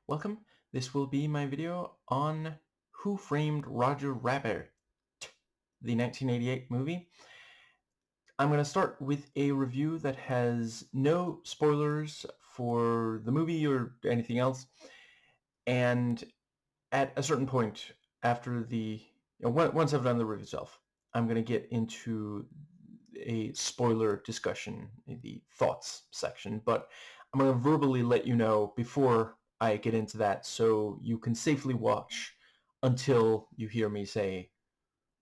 Welcome. This will be my video on Who Framed Roger Rabbit, the 1988 movie. I'm going to start with a review that has no spoilers for the movie or anything else, and at a certain point after once I've done the review itself, I'm going to get into a spoiler discussion in the thoughts section, but I'm going to verbally let you know before I get into that so you can safely watch until you hear me say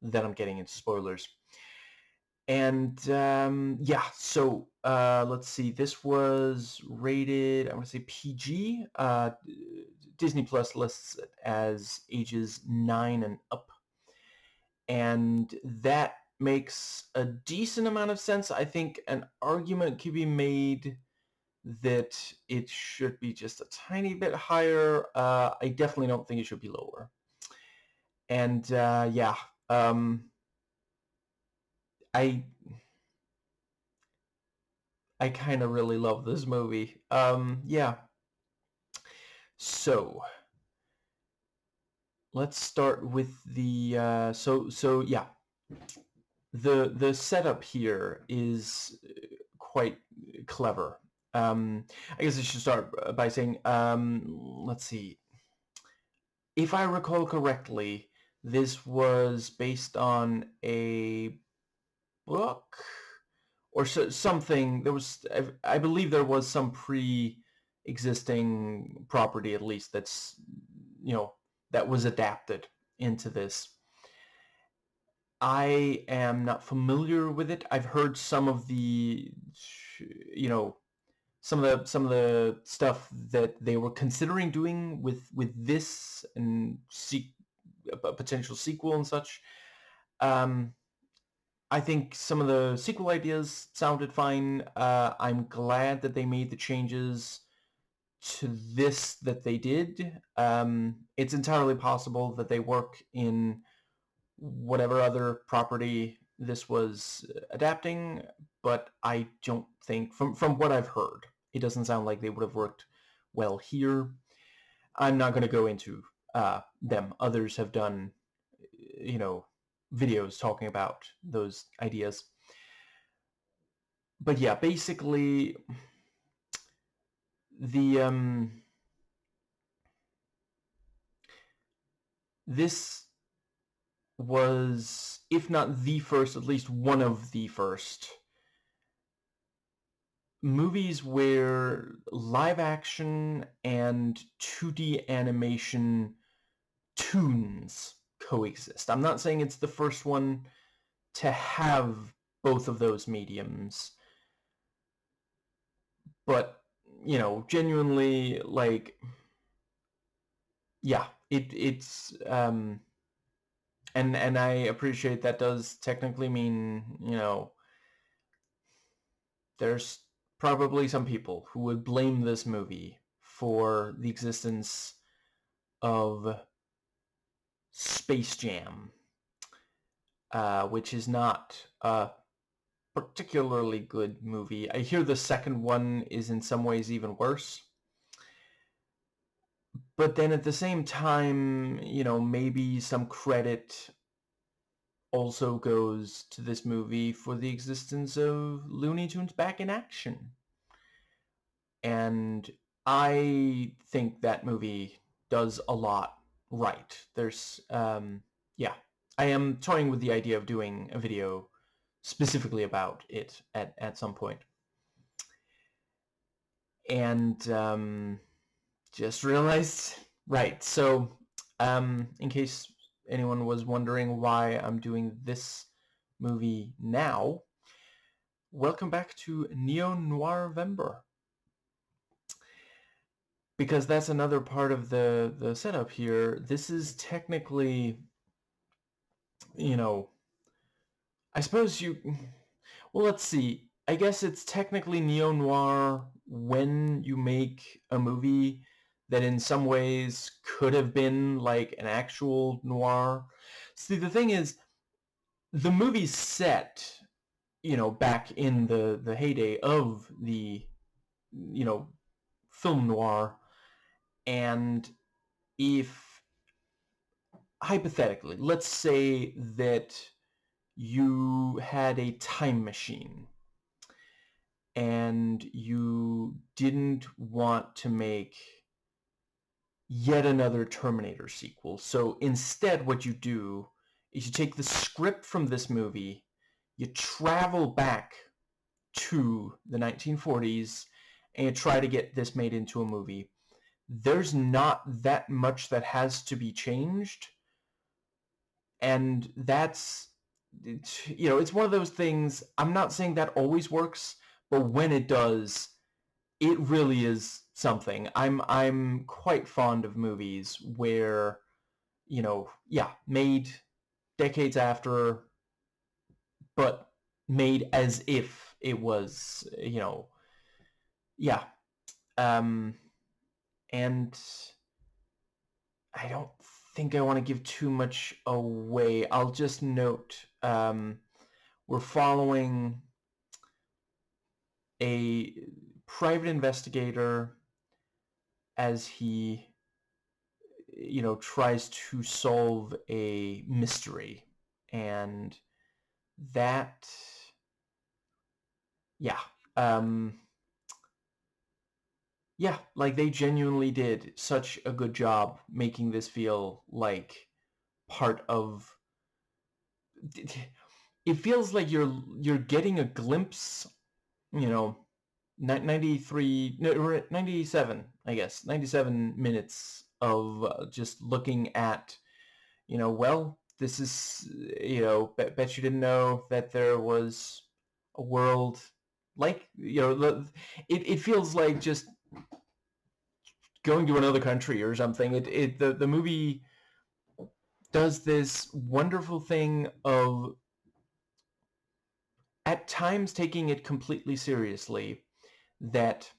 that I'm getting into spoilers. And yeah, so let's see. This was rated, I want to say PG. Disney Plus lists it as ages 9 and up. And that makes a decent amount of sense. I think an argument could be made that it should be just a tiny bit higher. I definitely don't think it should be lower. And yeah, I kind of really love this movie. Yeah. So let's start with the so yeah. The setup here is quite clever. I guess I should start by saying, let's see. If I recall correctly, this was based on a book or something. There was, I believe, there was some pre-existing property, at least, that was adapted into this. I am not familiar with it. I've heard some of the, some of the stuff that they were considering doing with this and a potential sequel and such. I think some of the sequel ideas sounded fine. I'm glad that they made the changes to this that they did. It's entirely possible that they work in whatever other property this was adapting, but I don't think, from what I've heard, it doesn't sound like they would have worked well here. I'm not going to go into them. Others have done, videos talking about those ideas. But yeah, basically, the this was, if not the first, at least one of the first movies where live action and 2D animation toons coexist. I'm not saying it's the first one to have both of those mediums, but genuinely, like, yeah, it's and I appreciate that does technically mean, there's probably some people who would blame this movie for the existence of Space Jam, which is not a particularly good movie. I hear the second one is in some ways even worse. But then at the same time, maybe some credit also goes to this movie for the existence of Looney Tunes Back in Action. And I think that movie does a lot right. Yeah, I am toying with the idea of doing a video specifically about it at some point. And just realized, right, so in case anyone was wondering why I'm doing this movie now, welcome back to Neo-Noir-Vember. Because that's another part of the setup here. This is technically, I suppose well, let's see. I guess it's technically neo-noir when you make a movie that in some ways could have been like an actual noir. See, the thing is, the movie's set, back in the heyday of the, film noir, And if, hypothetically, let's say that you had a time machine and you didn't want to make yet another Terminator sequel. So instead what you do is you take the script from this movie, you travel back to the 1940s, and you try to get this made into a movie. There's not that much that has to be changed, and that's, it's one of those things. I'm not saying that always works, but when it does, it really is something. I'm quite fond of movies where, made decades after, but made as if it was, yeah. Um, and I don't think I want to give too much away. I'll just note, we're following a private investigator as he, tries to solve a mystery. And that, yeah, like they genuinely did such a good job making this feel like part of, it feels like you're getting a glimpse, 93, no, 97, I guess, 97 minutes of just looking at, well, this is, bet you didn't know that there was a world like, it feels like just going to another country or something. The movie does this wonderful thing of at times taking it completely seriously, that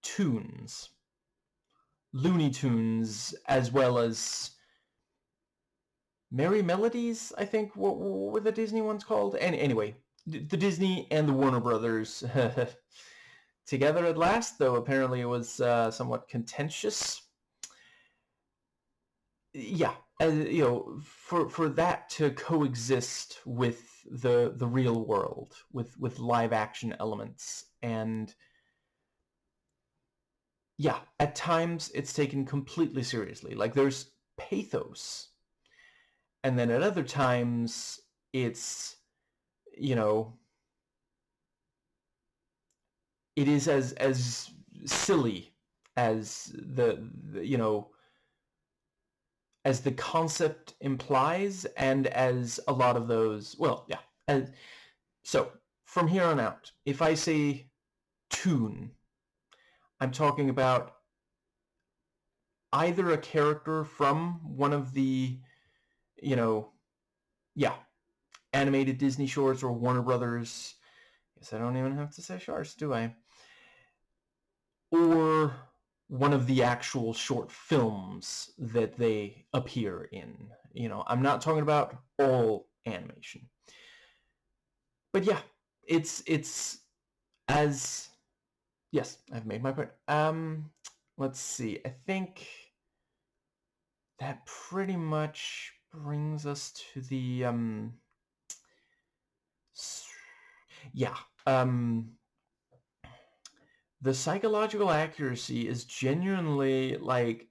tunes, Looney Tunes, as well as Merry Melodies, I think, what were the Disney ones called? And anyway, the Disney and the Warner Brothers together at last, though apparently it was somewhat contentious. Yeah, for that to coexist with the real world, with live action elements, and yeah, at times it's taken completely seriously. Like there's pathos, and then at other times it's, it is as silly as as the concept implies, and as a lot of those, well, yeah. And so from here on out, if I say tune, I'm talking about either a character from one of the, you know, yeah, animated Disney shorts or Warner Brothers. Guess I don't even have to say shorts, do I? Or one of the actual short films that they appear in. I'm not talking about all animation. But yeah, it's as, yes, I've made my point. Let's see. I think that pretty much brings us to the yeah, the psychological accuracy is genuinely, like,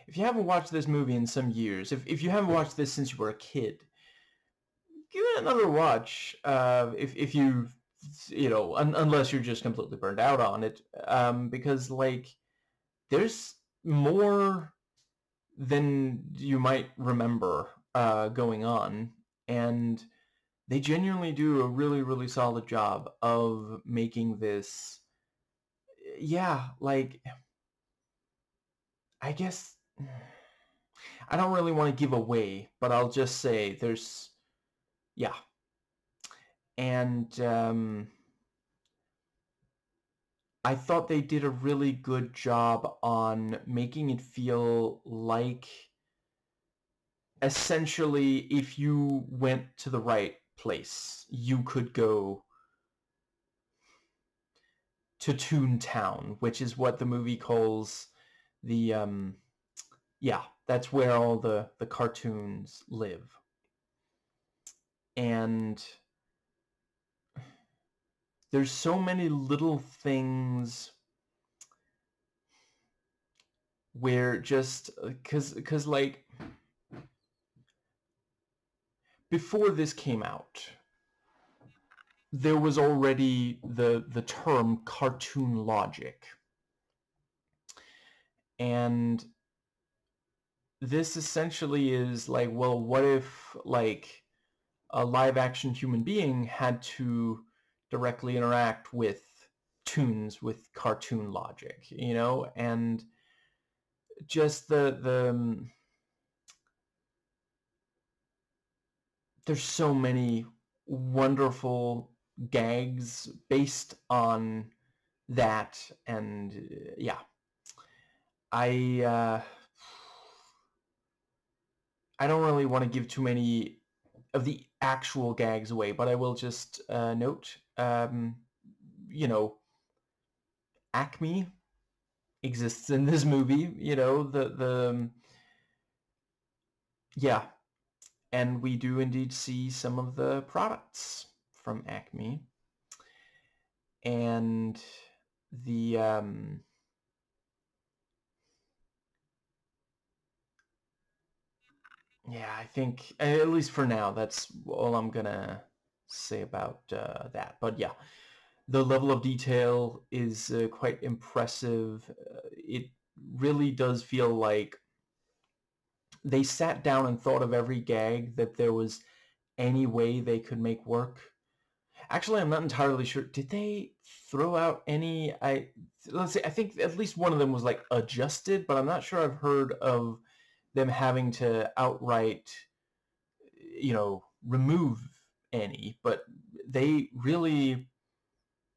if you haven't watched this movie in some years, if you haven't watched this since you were a kid, give it another watch. If you, unless you're just completely burned out on it, because like there's more than you might remember going on, and they genuinely do a really, really solid job of making this, yeah, like, I guess I don't really want to give away, but I'll just say there's, yeah. And I thought they did a really good job on making it feel like, essentially, if you went to the right place, you could go to Toontown, which is what the movie calls the yeah, that's where all the cartoons live. And there's so many little things where just because like before this came out, there was already the term cartoon logic. And this essentially is like, well, what if like a live action human being had to directly interact with tunes with cartoon logic, you know? And just there's so many wonderful gags based on that. And yeah, I don't really want to give too many of the actual gags away, but I will just note, you know, Acme exists in this movie, you know, yeah, and we do indeed see some of the products from Acme. And the yeah, I think at least for now that's all I'm gonna say about that. But yeah, the level of detail is quite impressive. It really does feel like they sat down and thought of every gag that there was any way they could make work. Actually, I'm not entirely sure. Did they throw out any? Let's say I think at least one of them was like adjusted, but I'm not sure I've heard of them having to outright, you know, remove any. But they really,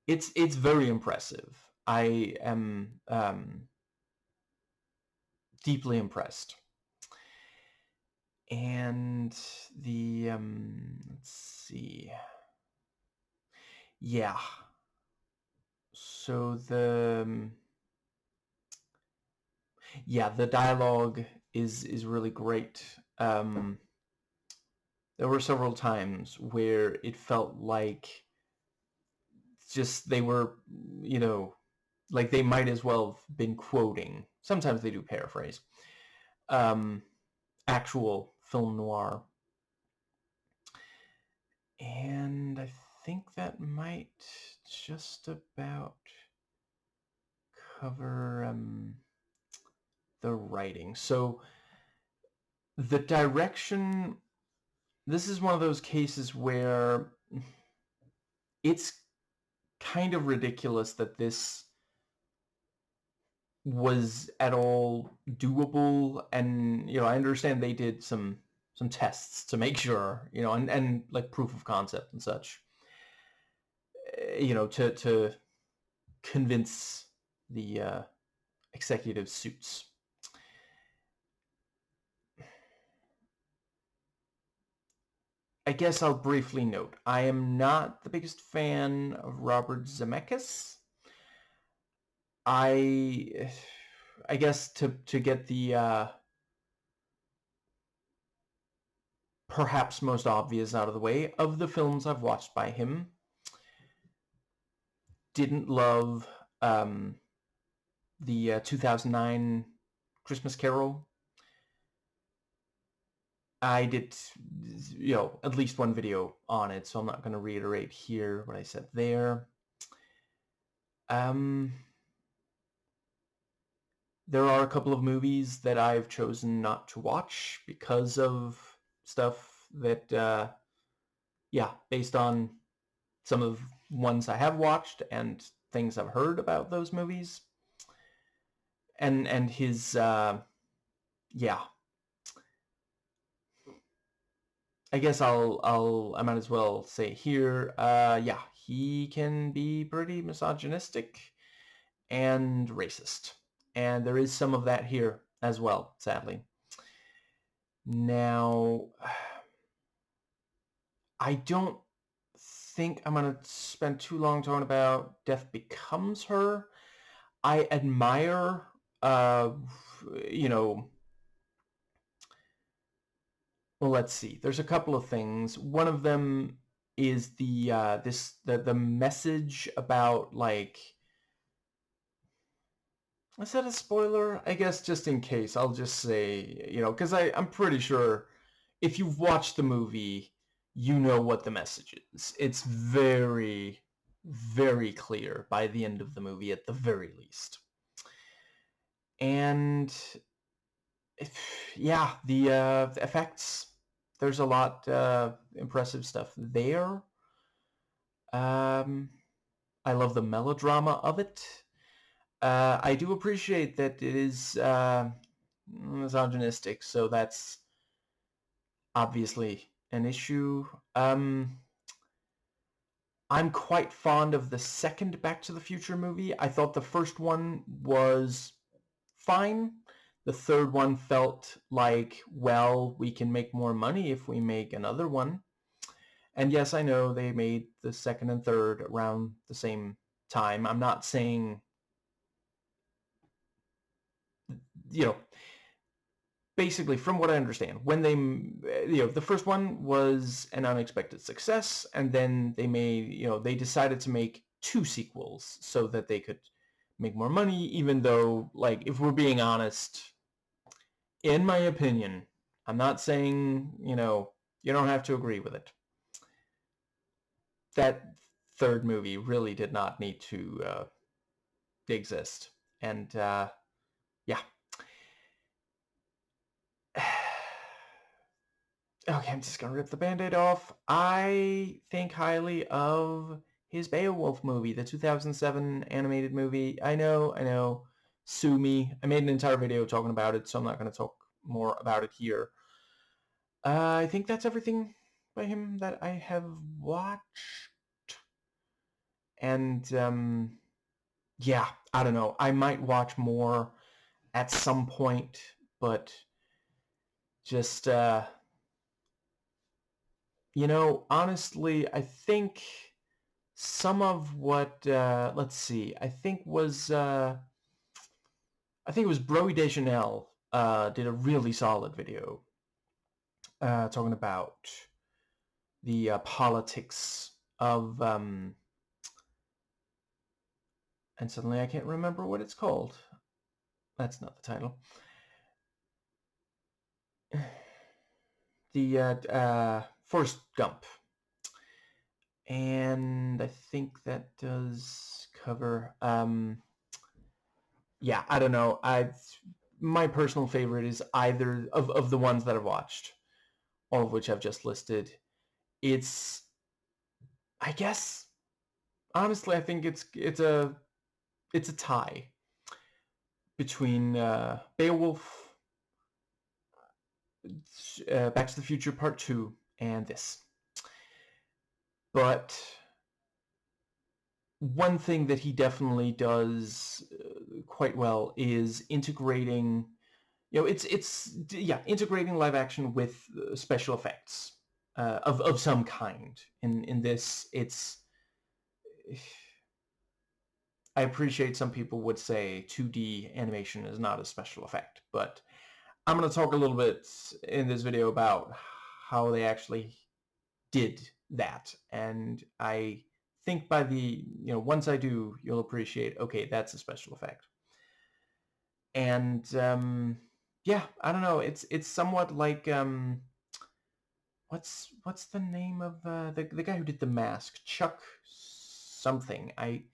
it's very impressive. I am deeply impressed. And the let's see. Yeah. So yeah, the dialogue is really great. There were several times where it felt like just they were, you know, like they might as well have been quoting. Sometimes they do paraphrase. Actual film noir. And I think that might just about cover the writing. So the direction, this is one of those cases where it's kind of ridiculous that this was at all doable. And you know, I understand they did some tests to make sure, you know, and like proof of concept and such, you know, to convince the executive suits. I guess I'll briefly note, I am not the biggest fan of Robert Zemeckis. I guess to get the perhaps most obvious out of the way, of the films I've watched by him, didn't love the 2009 Christmas Carol. I did, you know, at least one video on it, so I'm not going to reiterate here what I said there. There are a couple of movies that I've chosen not to watch because of stuff that, yeah, based on some of ones I have watched and things I've heard about those movies. And his, yeah. I guess I might as well say here, yeah, he can be pretty misogynistic and racist. And there is some of that here as well, sadly. Now, I don't think I'm going to spend too long talking about Death Becomes Her. I admire, you know, well, let's see. There's a couple of things. One of them is the message about, like, is that a spoiler? I guess just in case, I'll just say, because I'm pretty sure if you've watched the movie, you know what the message is. It's very, very clear by the end of the movie, at the very least. And yeah, the effects, there's a lot impressive stuff there. I love the melodrama of it. I do appreciate that it is misogynistic, so that's obviously an issue. I'm quite fond of the second Back to the Future movie. I thought the first one was fine. The third one felt like, well, we can make more money if we make another one. And yes, I know they made the second and third around the same time. I'm not saying, basically, from what I understand, when they, the first one was an unexpected success, and then they made, they decided to make 2 sequels so that they could make more money, even though, like, if we're being honest, in my opinion, I'm not saying, you don't have to agree with it, that third movie really did not need to exist. And yeah. Okay, I'm just gonna rip the Band-Aid off. I think highly of his Beowulf movie, the 2007 animated movie. I know. Sue me. I made an entire video talking about it, so I'm not going to talk more about it here. I think that's everything by him that I have watched. And, yeah, I don't know. I might watch more at some point, but just, honestly, I think some of what, let's see, I think it was Broy Deschanel did a really solid video talking about the politics of, and suddenly I can't remember what it's called. That's not the title. The Forrest Gump. And I think that does cover, yeah, I don't know. My personal favorite is either of the ones that I've watched, all of which I've just listed. It's, I guess, honestly, I think it's a tie between Beowulf, Back to the Future Part 2, and this. But one thing that he definitely does quite well is integrating, integrating live action with special effects of some kind. In this, it's, I appreciate some people would say 2D animation is not a special effect, but I'm going to talk a little bit in this video about how they actually did that. And I think by the, once I do, you'll appreciate, okay, that's a special effect. And yeah, I don't know. It's somewhat like, what's the name of the guy who did The Mask? Chuck something. I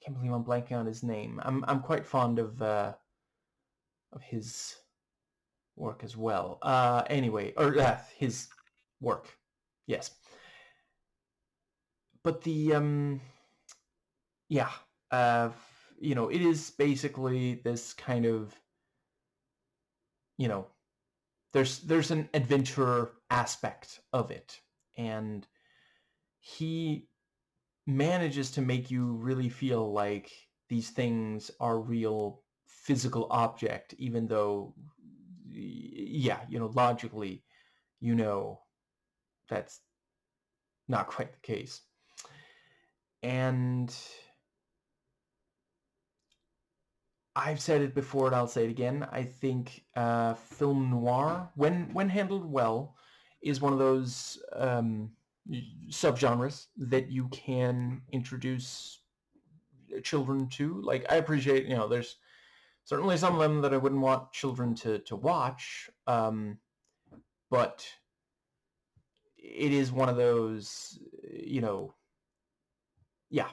can't believe I'm blanking on his name. I'm quite fond of his work as well. Anyway, or his work, yes. But the yeah, it is basically this kind of, there's an adventure aspect of it, and he manages to make you really feel like these things are real physical object, even though, yeah, logically, that's not quite the case. And I've said it before and I'll say it again. I think film noir, when handled well, is one of those subgenres that you can introduce children to. Like, I appreciate, there's certainly some of them that I wouldn't want children to watch, but it is one of those, yeah.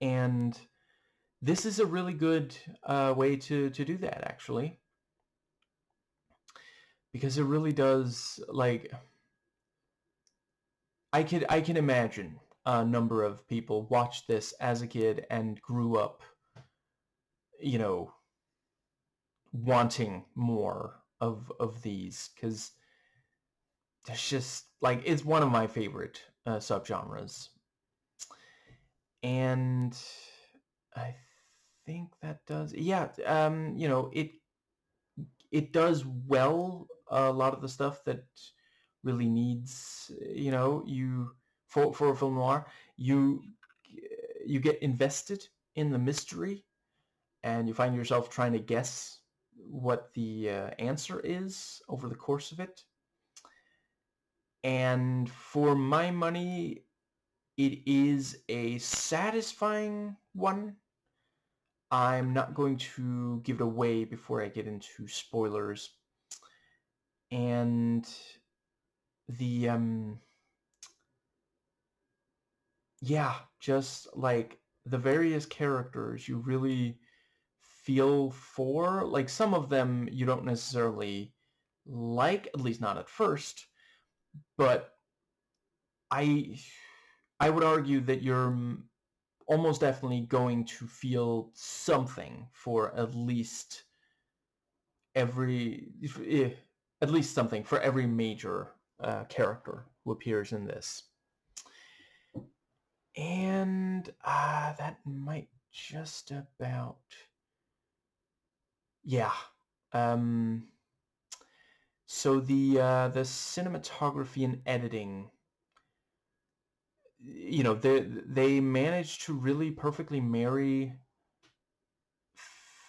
And this is a really good way to do that, actually, because it really does, like, I can imagine a number of people watched this as a kid and grew up, wanting more of these, because there's just, like, it's one of my favorite subgenres. And I think that does, yeah, it does well a lot of the stuff that really needs, for a film noir. You get invested in the mystery, and you find yourself trying to guess what the answer is over the course of it. And for my money, it is a satisfying one. I'm not going to give it away before I get into spoilers. And the yeah, just like the various characters you really feel for. Like, some of them you don't necessarily like, at least not at first, but I would argue that you're almost definitely going to feel something for at least something for every major character who appears in this. And that might just about, yeah. So the cinematography and editing, they managed to really perfectly marry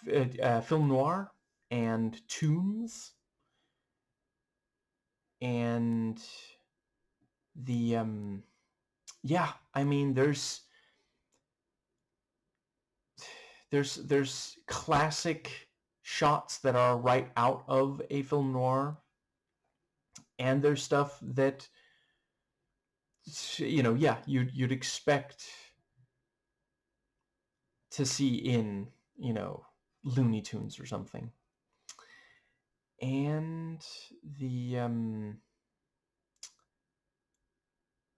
film noir and tunes, and the yeah, I mean, there's classic shots that are right out of a film noir, and there's stuff that, yeah, you'd expect to see in, Looney Tunes or something. And the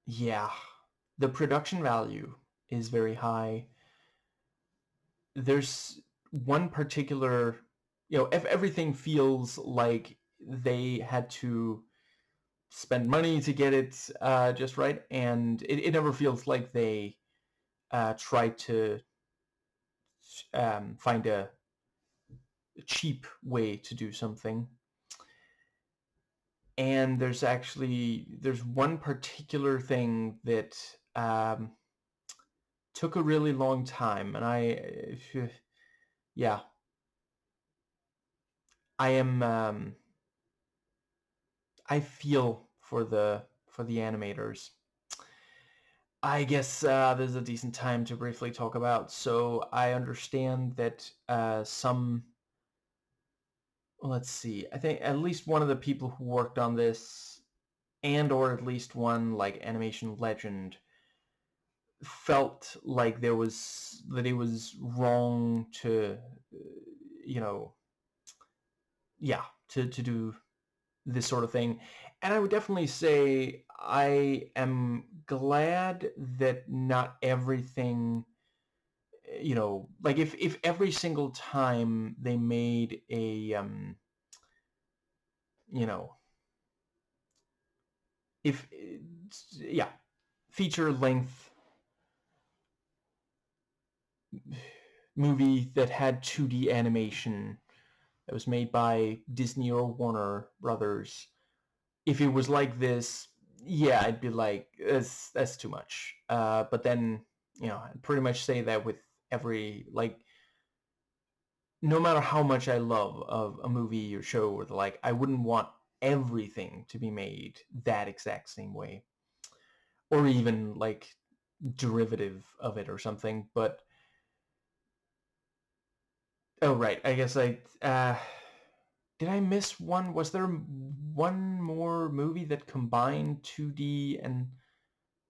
yeah, the production value is very high. There's one particular, if everything feels like they had to spend money to get it just right, and it never feels like they tried to find a cheap way to do something. And there's one particular thing that took a really long time, and yeah, I feel for the animators. I guess this is a decent time to briefly talk about. So I understand that let's see, I think at least one of the people who worked on this, and or at least one like animation legend, felt like it was wrong to, to do this sort of thing. And I would definitely say I am glad that not everything, like if every single time they made a, if, yeah, feature length movie that had 2D animation that was made by Disney or Warner Brothers, if it was like this, yeah, I'd be like, that's too much. But then, I'd pretty much say that with every, like, no matter how much I love of a movie or show or the like, I wouldn't want everything to be made that exact same way, or even like derivative of it or something. But oh right, I guess did I miss one? Was there one more movie that combined 2D and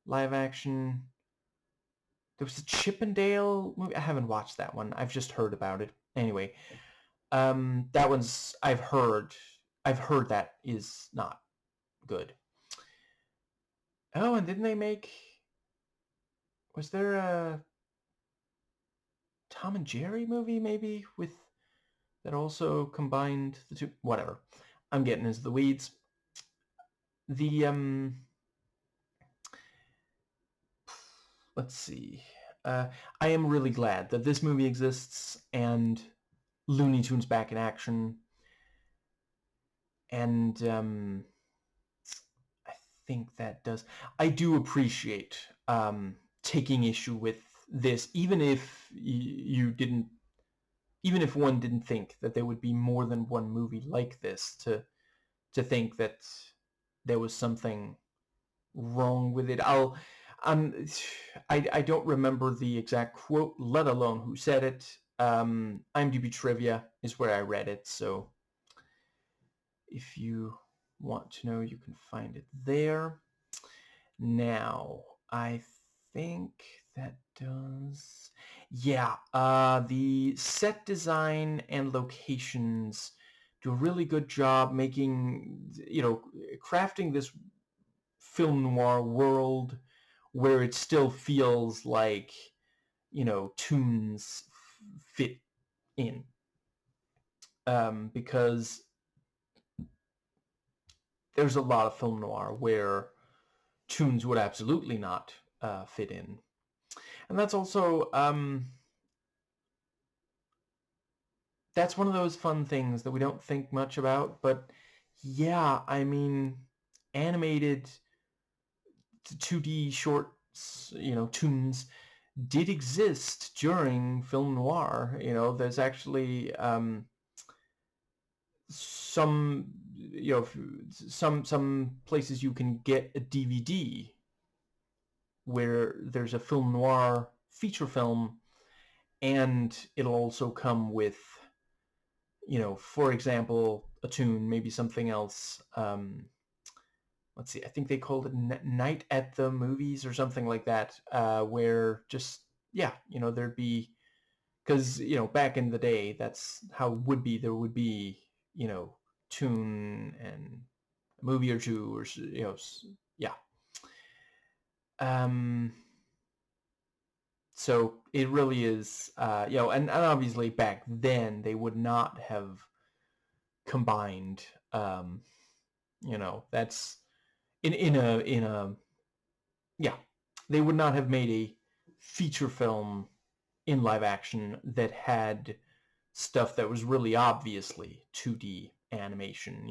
live action? There was a Chippendale movie. I haven't watched that one. I've just heard about it. Anyway, that one's I've heard that is not good. Oh, and didn't they make? Was there a Tom and Jerry movie maybe with that also combined the two? Whatever. I'm getting into the weeds. The let's see. I am really glad that this movie exists and Looney Tunes back in action. And I think that does. I do appreciate taking issue with this, even if you didn't, even if one didn't think that there would be more than one movie like this, to think that there was something wrong with it. Um, I don't remember the exact quote, let alone who said it. IMDb trivia is where I read it, so if you want to know, you can find it there. Now, I think that does... Yeah, the set design and locations do a really good job making, crafting this film noir world where it still feels like, tunes fit in. Because there's a lot of film noir where tunes would absolutely not fit in. And that's also, that's one of those fun things that we don't think much about, but yeah, I mean, animated 2D shorts, tunes did exist during film noir. There's actually some, some places you can get a DVD where there's a film noir feature film, and it'll also come with, for example, a tune, maybe something else. Let's see, I think they called it Night at the Movies or something like that, where just, yeah, there'd be, because, back in the day, that's how it would be. There would be, tune and a movie or two, or, yeah. So it really is, and obviously back then they would not have combined, that's in a yeah, they would not have made a feature film in live action that had stuff that was really obviously 2D animation,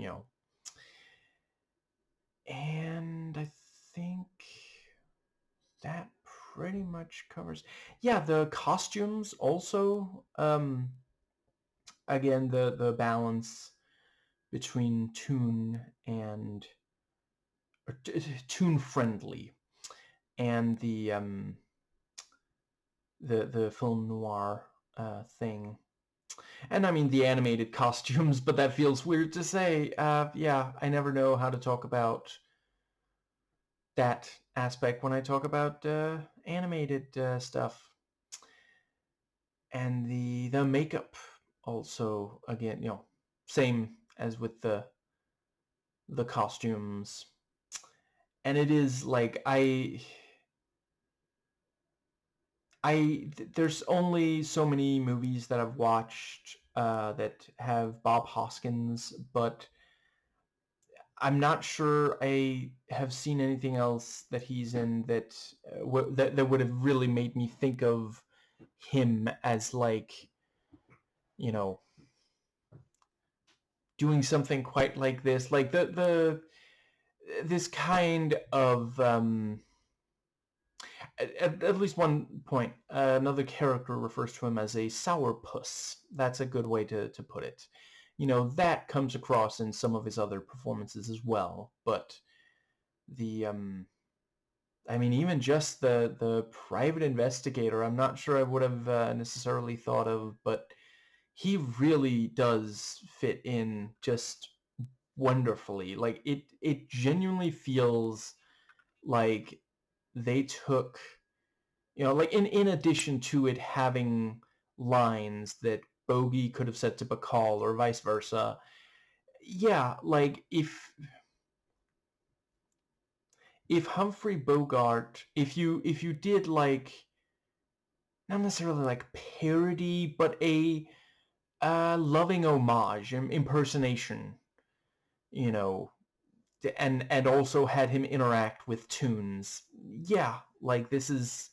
And I think that pretty much covers. Yeah, the costumes also, again, the balance between toon and toon friendly and the film noir thing. And I mean the animated costumes, but that feels weird to say. Yeah, I never know how to talk about that aspect when I talk about animated stuff. And the makeup also, again, same as with the costumes. And it is like there's only so many movies that I've watched that have Bob Hoskins, but I'm not sure I have seen anything else that he's in that that would have really made me think of him as, like, you know, doing something quite like this. Like this kind of at least one point, another character refers to him as a sourpuss. That's a good way to put it. You know, that comes across in some of his other performances as well, but the I mean, even just the private investigator, I'm not sure I would have necessarily thought of, but he really does fit in just wonderfully. Like it genuinely feels like they took, you know, like in addition to it having lines that Bogey could have said to Bacall or vice versa. Yeah, like if Humphrey Bogart, if you did like not necessarily like parody, but a loving homage, impersonation, you know, and also had him interact with tunes. Yeah, like this is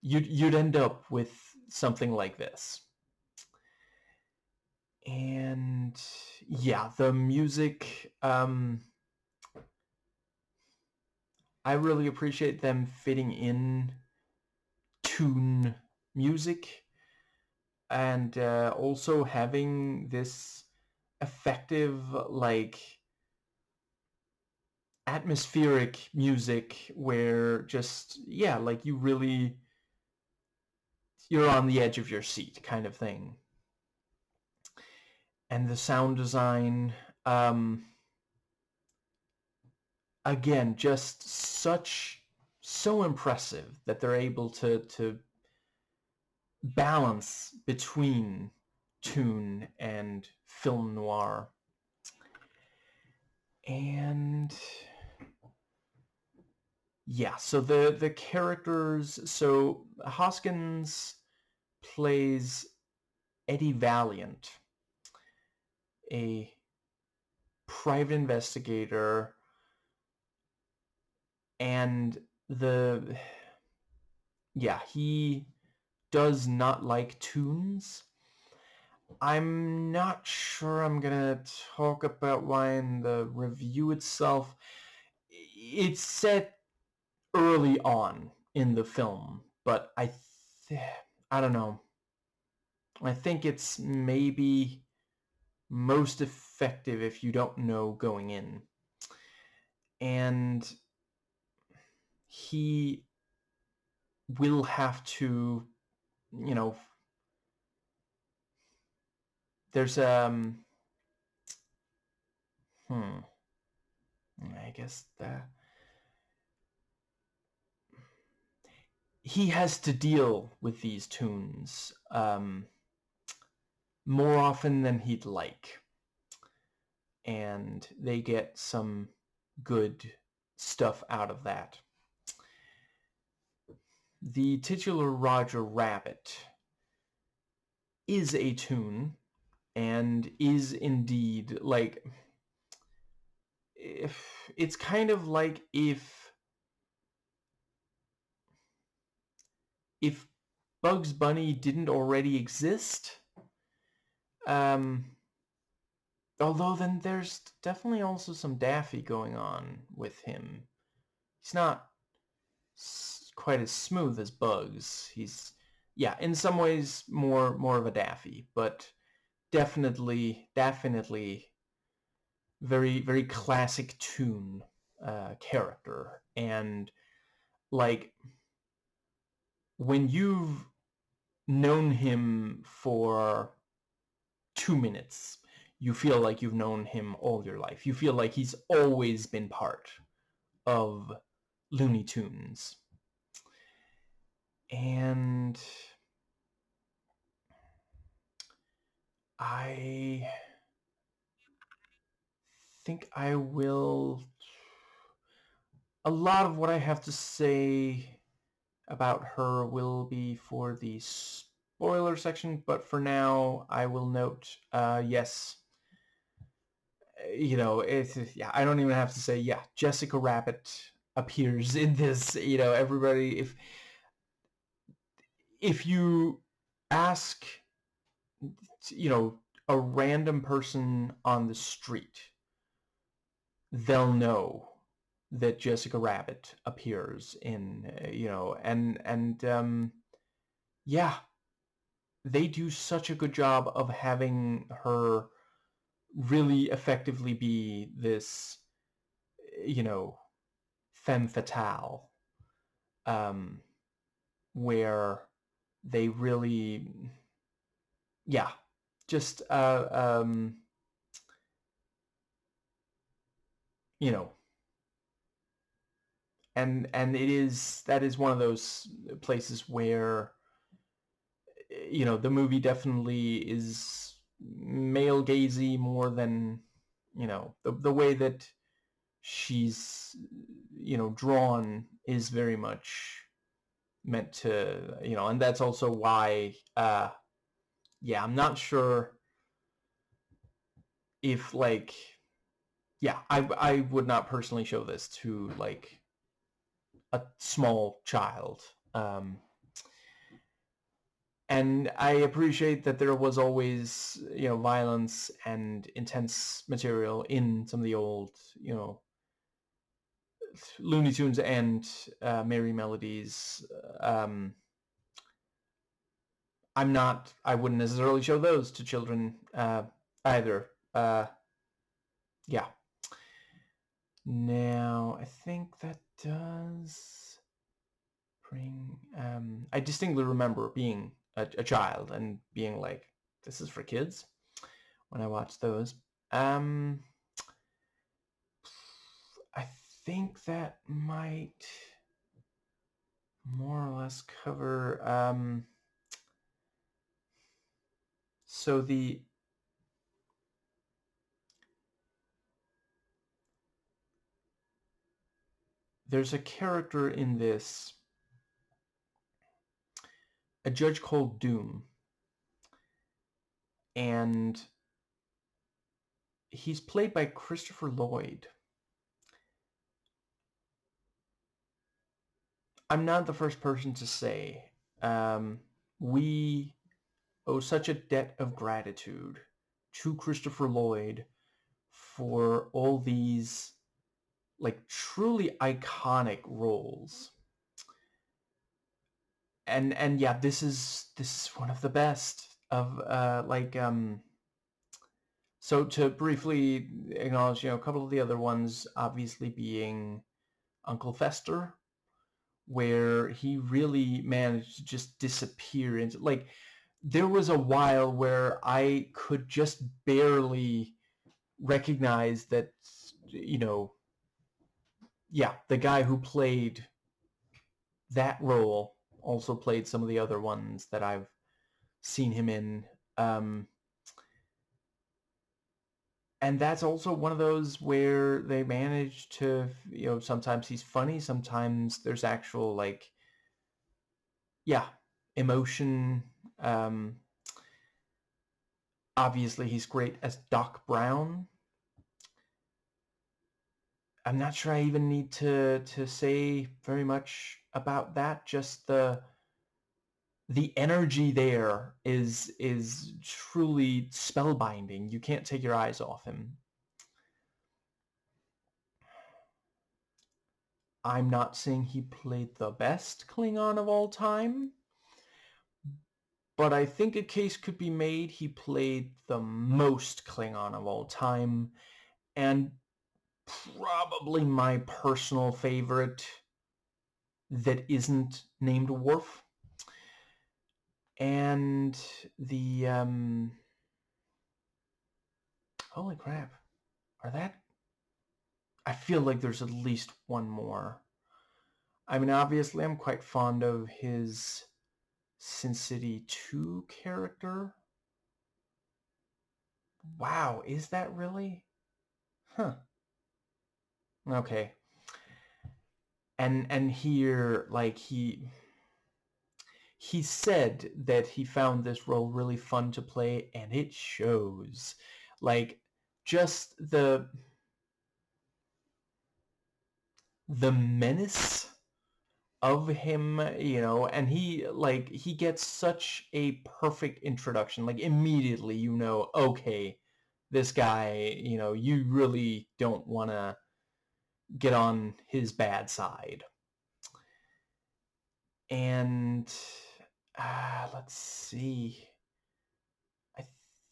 you'd end up with something like this. And yeah, the music, I really appreciate them fitting in tune music and also having this effective, like, atmospheric music where just, yeah, like you're on the edge of your seat kind of thing. And the sound design, again, just so impressive that they're able to balance between tune and film noir. And yeah, so the characters, so Hoskins plays Eddie Valiant, a private investigator, and he does not like tunes. I'm not sure I'm gonna talk about why in the review itself. It's set early on in the film, but I don't know. I think it's maybe most effective if you don't know going in. And he will have to, you know, there's I guess he has to deal with these tunes more often than he'd like, and they get some good stuff out of that. The titular Roger Rabbit is a tune and is indeed like, if it's kind of like if Bugs Bunny didn't already exist. Although then there's definitely also some Daffy going on with him. He's not quite as smooth as Bugs. He's, yeah, in some ways more of a Daffy, but definitely very very classic tune character. And like when you've known him for 2 minutes, you feel like you've known him all your life. You feel like he's always been part of Looney Tunes. And I think I will... A lot of what I have to say about her will be for the spoiler section, but for now I will note, yes, you know, yeah, I don't even have to say, yeah, Jessica Rabbit appears in this. You know, everybody, if you ask, you know, a random person on the street, they'll know that Jessica Rabbit appears in, yeah, they do such a good job of having her really effectively be this, femme fatale, um, where they really, yeah, just, you know, and that is one of those places where, the movie definitely is male gazy more than, the way that she's, drawn is very much meant to, and that's also why, yeah, I'm not sure if, like, yeah, I would not personally show this to, like, a small child. And I appreciate that there was always, violence and intense material in some of the old, Looney Tunes and Merry Melodies. Um, I wouldn't necessarily show those to children either. Yeah. Now, I think that does bring... I distinctly remember being a child and being like, this is for kids when I watched those. I think that might more or less cover... so there's a character in this, a judge called Doom, and he's played by Christopher Lloyd. I'm not the first person to say we owe such a debt of gratitude to Christopher Lloyd for all these, like, truly iconic roles. And yeah, this is one of the best of so to briefly acknowledge, a couple of the other ones obviously being Uncle Fester, where he really managed to just disappear into, like, there was a while where I could just barely recognize that, yeah, the guy who played that role also played some of the other ones that I've seen him in. And that's also one of those where they manage to, sometimes he's funny, sometimes there's actual, like, yeah, emotion. Obviously, he's great as Doc Brown. I'm not sure I even need to say very much about that. Just the energy there is truly spellbinding. You can't take your eyes off him. I'm not saying he played the best Klingon of all time, but I think a case could be made he played the most Klingon of all time, and probably my personal favorite that isn't named Worf. And the holy crap, are that... I feel like there's at least one more. I mean, obviously I'm quite fond of his Sin City 2 character. Wow, is that really? Huh. Okay. And here, like, he said that he found this role really fun to play, and it shows. Like, just the menace of him, and he gets such a perfect introduction. Like, immediately, okay, this guy, you really don't want to get on his bad side. And let's see. I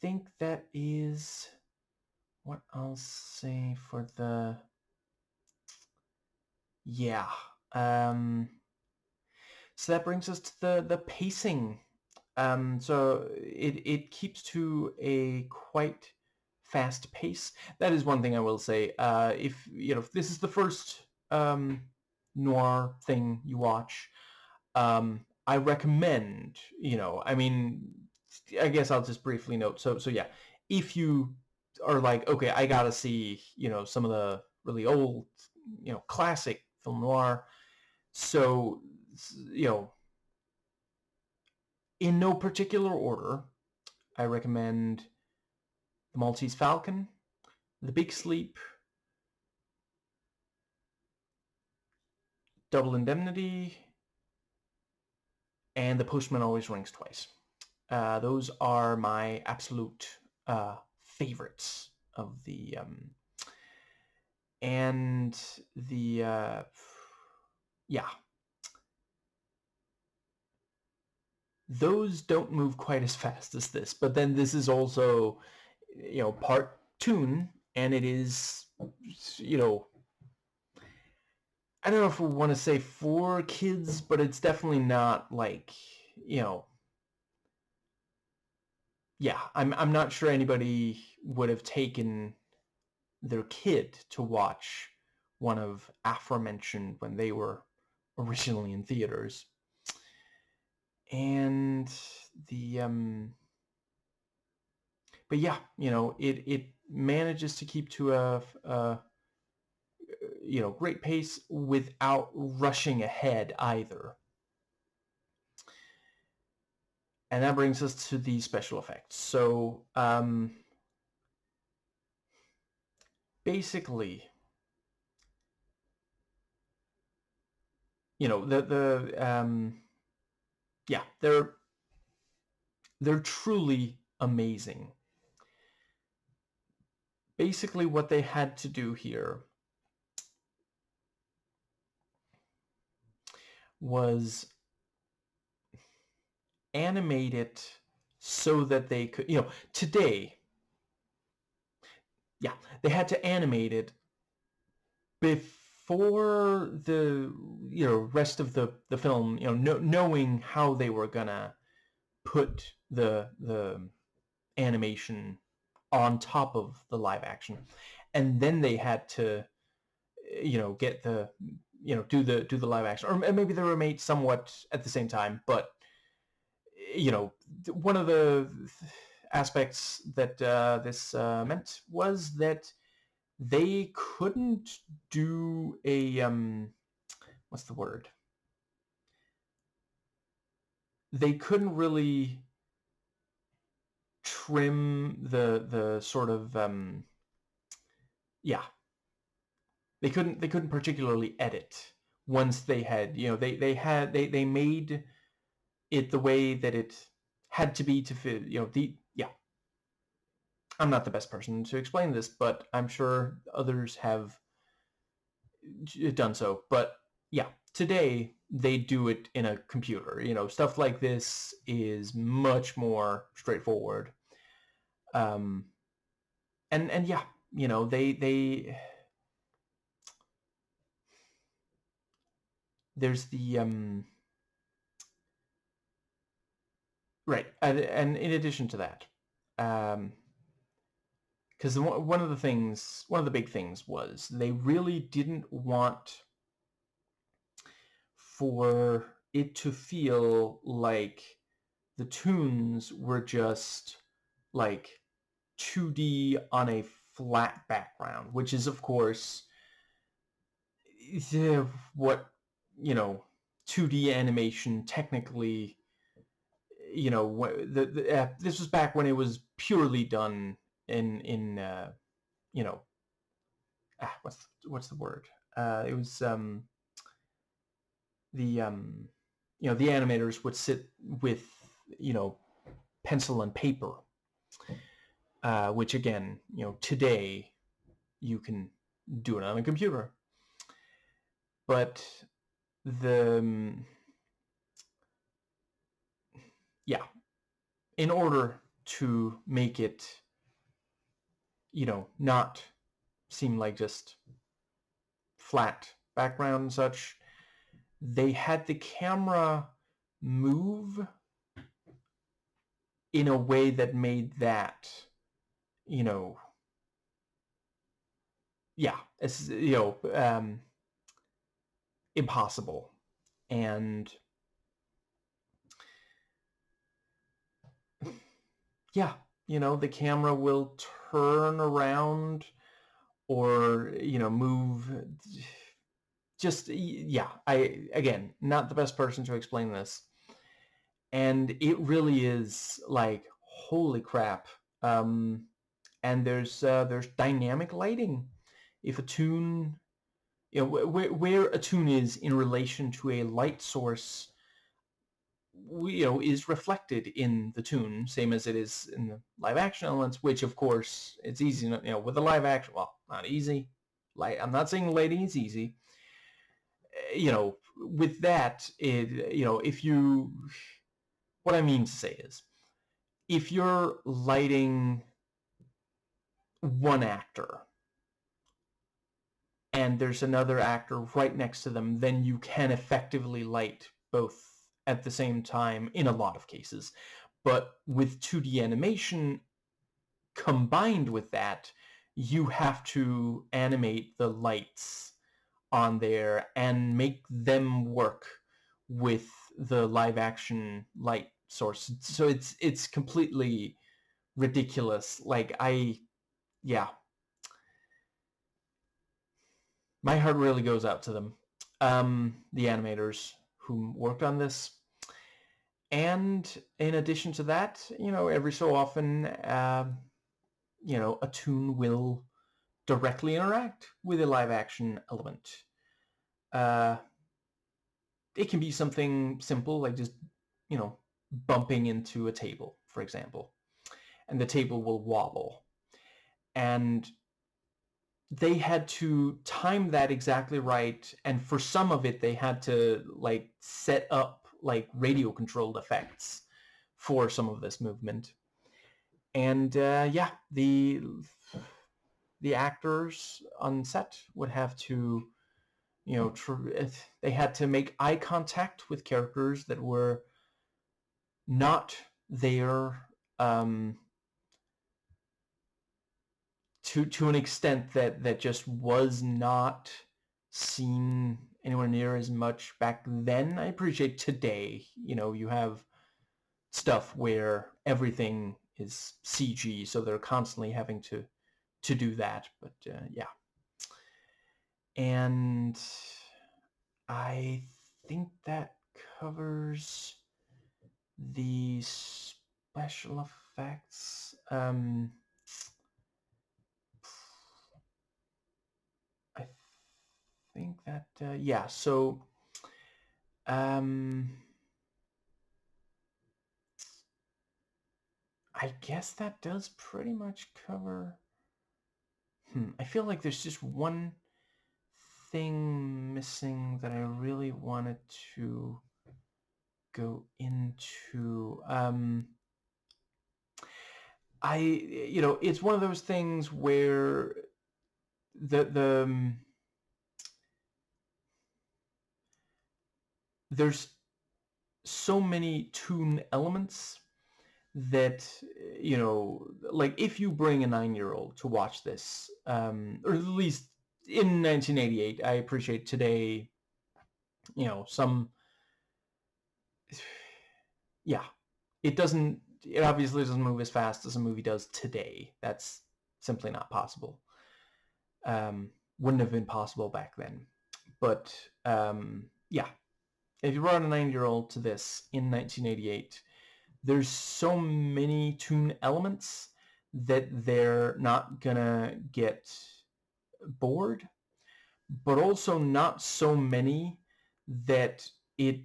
think that is what I'll say for the... Yeah. So that brings us to the pacing. So it keeps to a quite fast pace. That is one thing I will say. If this is the first noir thing you watch, I recommend. I guess I'll just briefly note. So yeah, if you are like, okay, I gotta see some of the really old classic film noir. So in no particular order, I recommend The Maltese Falcon, The Big Sleep, Double Indemnity, and The Postman Always Rings Twice. Those are my absolute favorites of the... and the... yeah. Those don't move quite as fast as this, but then this is also, part toon, and it is, I don't know if we want to say for kids, but it's definitely not like, yeah, I'm not sure anybody would have taken their kid to watch one of aforementioned when they were originally in theaters. And the but yeah, it manages to keep to a great pace without rushing ahead either. And that brings us to the special effects. So basically, yeah, they're truly amazing. Basically, what they had to do here was animate it so that they could, today, yeah, they had to animate it before the rest of the film, knowing how they were gonna put the animation on top of the live action, and then they had to get the do the live action, or maybe they were made somewhat at the same time, but one of the aspects that this meant was that they couldn't do a what's the word? They couldn't really trim the sort of yeah. They couldn't particularly edit once they had they made it the way that it had to be to fit yeah. I'm not the best person to explain this, but I'm sure others have done so. But yeah, today they do it in a computer. Stuff like this is much more straightforward. And yeah, they there's the right, and in addition to that, because one of the big things was they really didn't want for it to feel like the tunes were just like 2D on a flat background, which is of course what 2D animation technically, this was back when it was purely done in what's the word? It was the the animators would sit with pencil and paper, which again, today you can do it on a computer. But in order to make it, not seem like just flat background and such, they had the camera move in a way that made that, it's, impossible. And the camera will turn around or, move. Just, again, not the best person to explain this. And it really is like, holy crap. And there's dynamic lighting. If a tune, where a tune is in relation to a light source, is reflected in the tune, same as it is in the live action elements, which of course it's easy, with the live action, well, not easy. I'm not saying lighting is easy. With that, what I mean to say is, if you're lighting one actor and there's another actor right next to them, then you can effectively light both at the same time in a lot of cases. But with 2D animation combined with that, you have to animate the lights on there and make them work with the live action light source. So it's completely ridiculous. Like, my heart really goes out to them, the animators who worked on this. And in addition to that, every so often, a tune will directly interact with a live action element. It can be something simple, like just, bumping into a table, for example, and the table will wobble. And they had to time that exactly right, and for some of it, they had to like set up like radio controlled effects for some of this movement. And the actors on set would have to, they had to make eye contact with characters that were not there, to an extent that just was not seen anywhere near as much back then. I appreciate today, you have stuff where everything is CG, so they're constantly having to do that. But and I think that covers the special effects. I think that so I guess that does pretty much cover. I feel like there's just one thing missing that I really wanted to go into. It's one of those things where there's so many tune elements that, like if you bring a 9-year-old to watch this, or at least in 1988, I appreciate today, it obviously doesn't move as fast as a movie does today. That's simply not possible. Wouldn't have been possible back then. But if you brought a 9-year-old to this in 1988, there's so many tune elements that they're not gonna get bored, but also not so many that it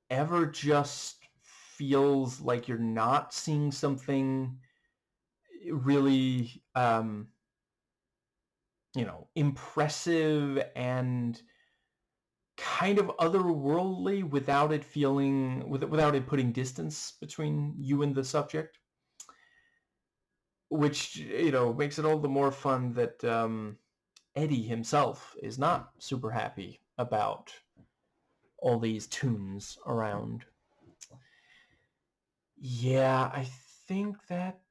ever just feels like you're not seeing something really, impressive and kind of otherworldly without it without it putting distance between you and the subject, which, makes it all the more fun that Eddie himself is not super happy about all these tunes around. Yeah, I think that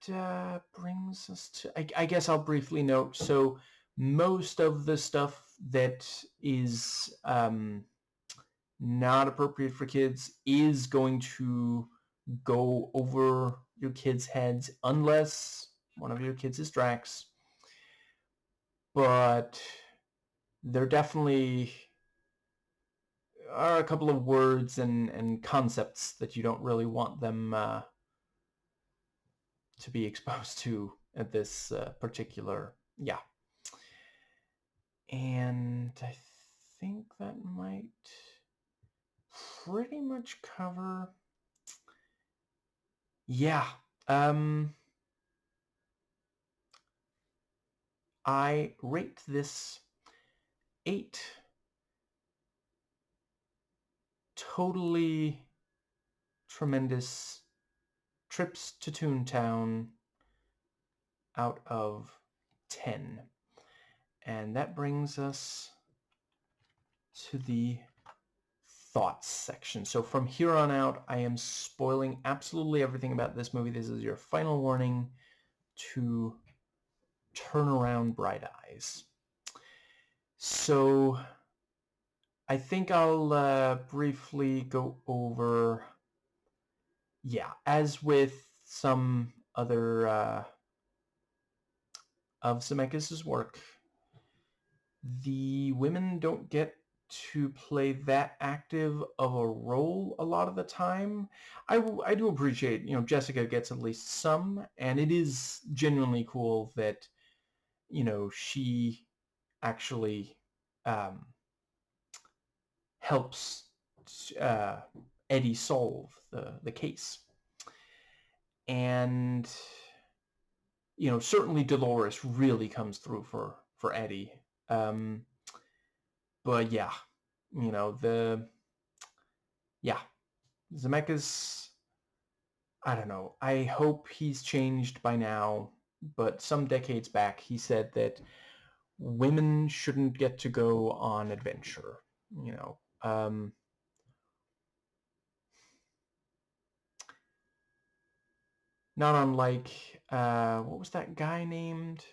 brings us to... I guess I'll briefly note, so most of the stuff that is not appropriate for kids is going to go over your kids' heads unless one of your kids is Drax. But there definitely are a couple of words and concepts that you don't really want them to be exposed to at this particular... Yeah. And I think that might pretty much cover... Yeah. I rate this 8 totally tremendous trips to Toontown out of 10. And that brings us to the thoughts section. So from here on out, I am spoiling absolutely everything about this movie. This is your final warning to turn around bright eyes. So I think I'll briefly go over... Yeah, as with some other of Zemeckis' work, the women don't get to play that active of a role a lot of the time. I do appreciate, Jessica gets at least some, and it is genuinely cool that, she actually helps Eddie solve the case. And, certainly Dolores really comes through for Eddie. But yeah, Zemeckis, I don't know. I hope he's changed by now, but some decades back he said that women shouldn't get to go on adventure, not unlike, what was that guy named?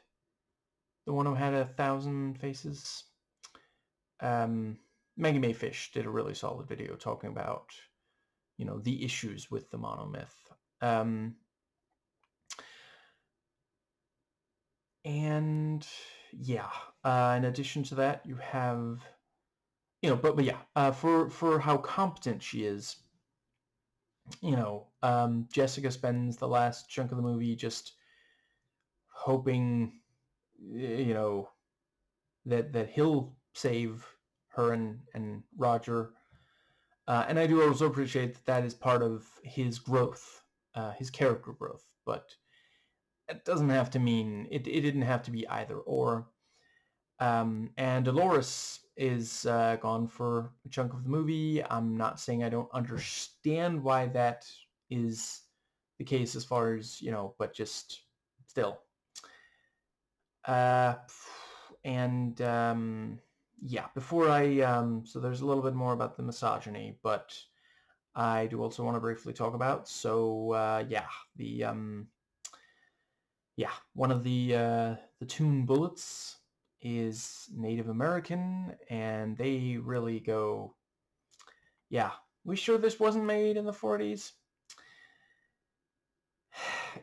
The one who had 1,000 faces? Maggie Mae Fish did a really solid video talking about, the issues with the monomyth. And yeah, in addition to that, you have, but yeah, for how competent she is, Jessica spends the last chunk of the movie just hoping, that he'll save her and Roger. And I do also appreciate that is part of his growth, his character growth, but it doesn't have to mean... It didn't have to be either or. And Dolores is gone for a chunk of the movie. I'm not saying I don't understand why that is the case as far as, but just still. Yeah, before I... so there's a little bit more about the misogyny, but I do also want to briefly talk about, yeah, the... Yeah, one of the Toon Bullets is Native American, and they really go... Yeah, we sure this wasn't made in the 40s?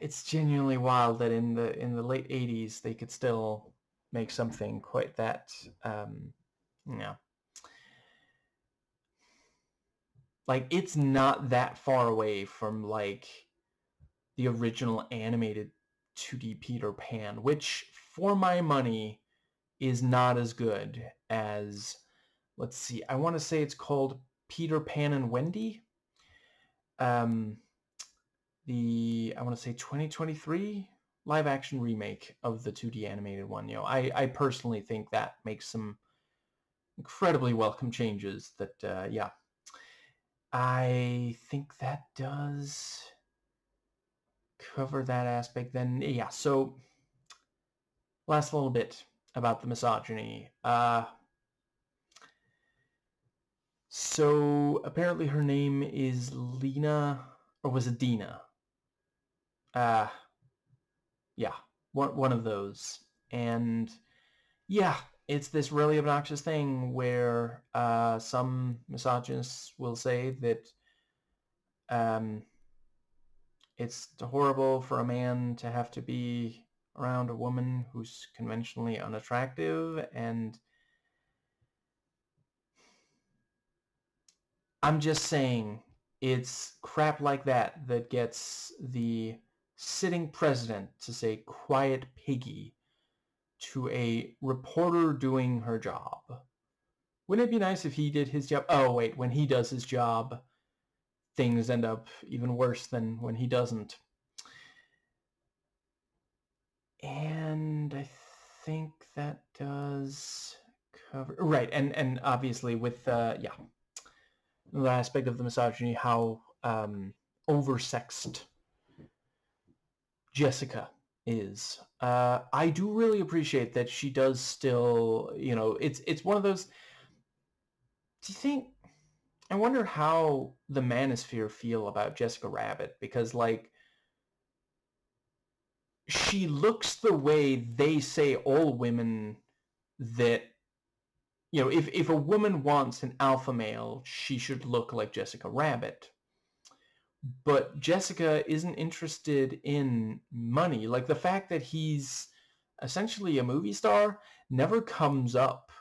It's genuinely wild that in the late 80s they could still make something quite that, like, it's not that far away from, like, the original animated 2D Peter Pan, which, for my money, is not as good as... Let's see, I want to say it's called Peter Pan and Wendy. I want to say 2023 live-action remake of the 2D animated one. I personally think that makes some incredibly welcome changes that, yeah. I think that does cover that aspect then. Yeah, so last little bit about the misogyny. So apparently her name is Lena, or was it Dina? Uh, yeah, one of those. And yeah, it's this really obnoxious thing where some misogynists will say that um, it's horrible for a man to have to be around a woman who's conventionally unattractive, and I'm just saying it's crap like that that gets the sitting president to say quiet piggy to a reporter doing her job. Wouldn't it be nice if he did his job? Oh, wait, when he does his job, things end up even worse than when he doesn't. And I think that does cover... Right, and obviously with, yeah, the aspect of the misogyny, how oversexed Jessica is. I do really appreciate that she does still, it's one of those... Do you think... I wonder how the manosphere feel about Jessica Rabbit, because, like, she looks the way they say all women that, if a woman wants an alpha male, she should look like Jessica Rabbit. But Jessica isn't interested in money. Like, the fact that he's essentially a movie star never comes up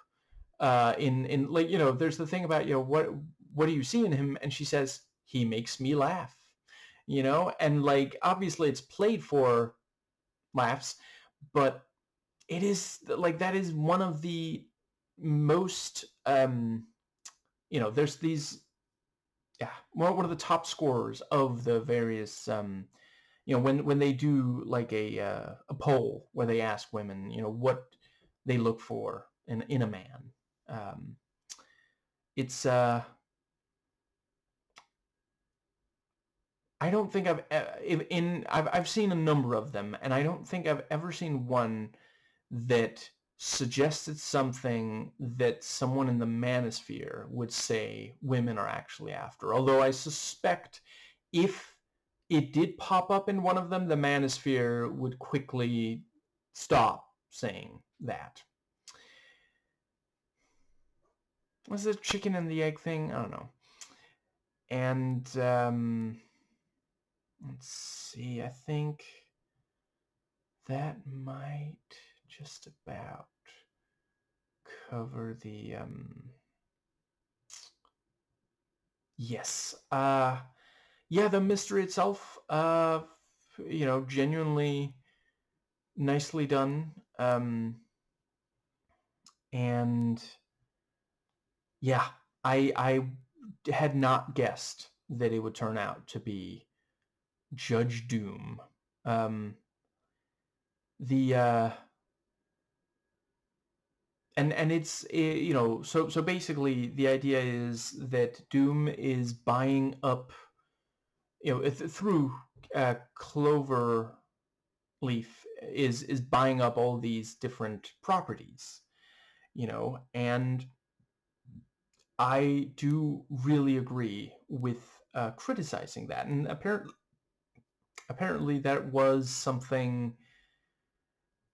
in like, there's the thing about, what do you see in him? And she says, he makes me laugh, and, like, obviously it's played for laughs, but it is like, that is one of the most there's these... Yeah, one of the top scorers of the various when they do like a poll where they ask women what they look for in a man. It's I don't think I've seen a number of them, and I don't think I've ever seen one that suggested something that someone in the manosphere would say women are actually after. Although I suspect if it did pop up in one of them, the manosphere would quickly stop saying that. Was it chicken and the egg thing? I don't know. And let's see, I think that might just about cover the yes. Yeah, the mystery itself, genuinely nicely done. And yeah, I had not guessed that it would turn out to be Judge Doom. The and it's so basically the idea is that Doom is buying up through Clover Leaf is buying up all these different properties, and I do really agree with criticizing that, and apparently that was something.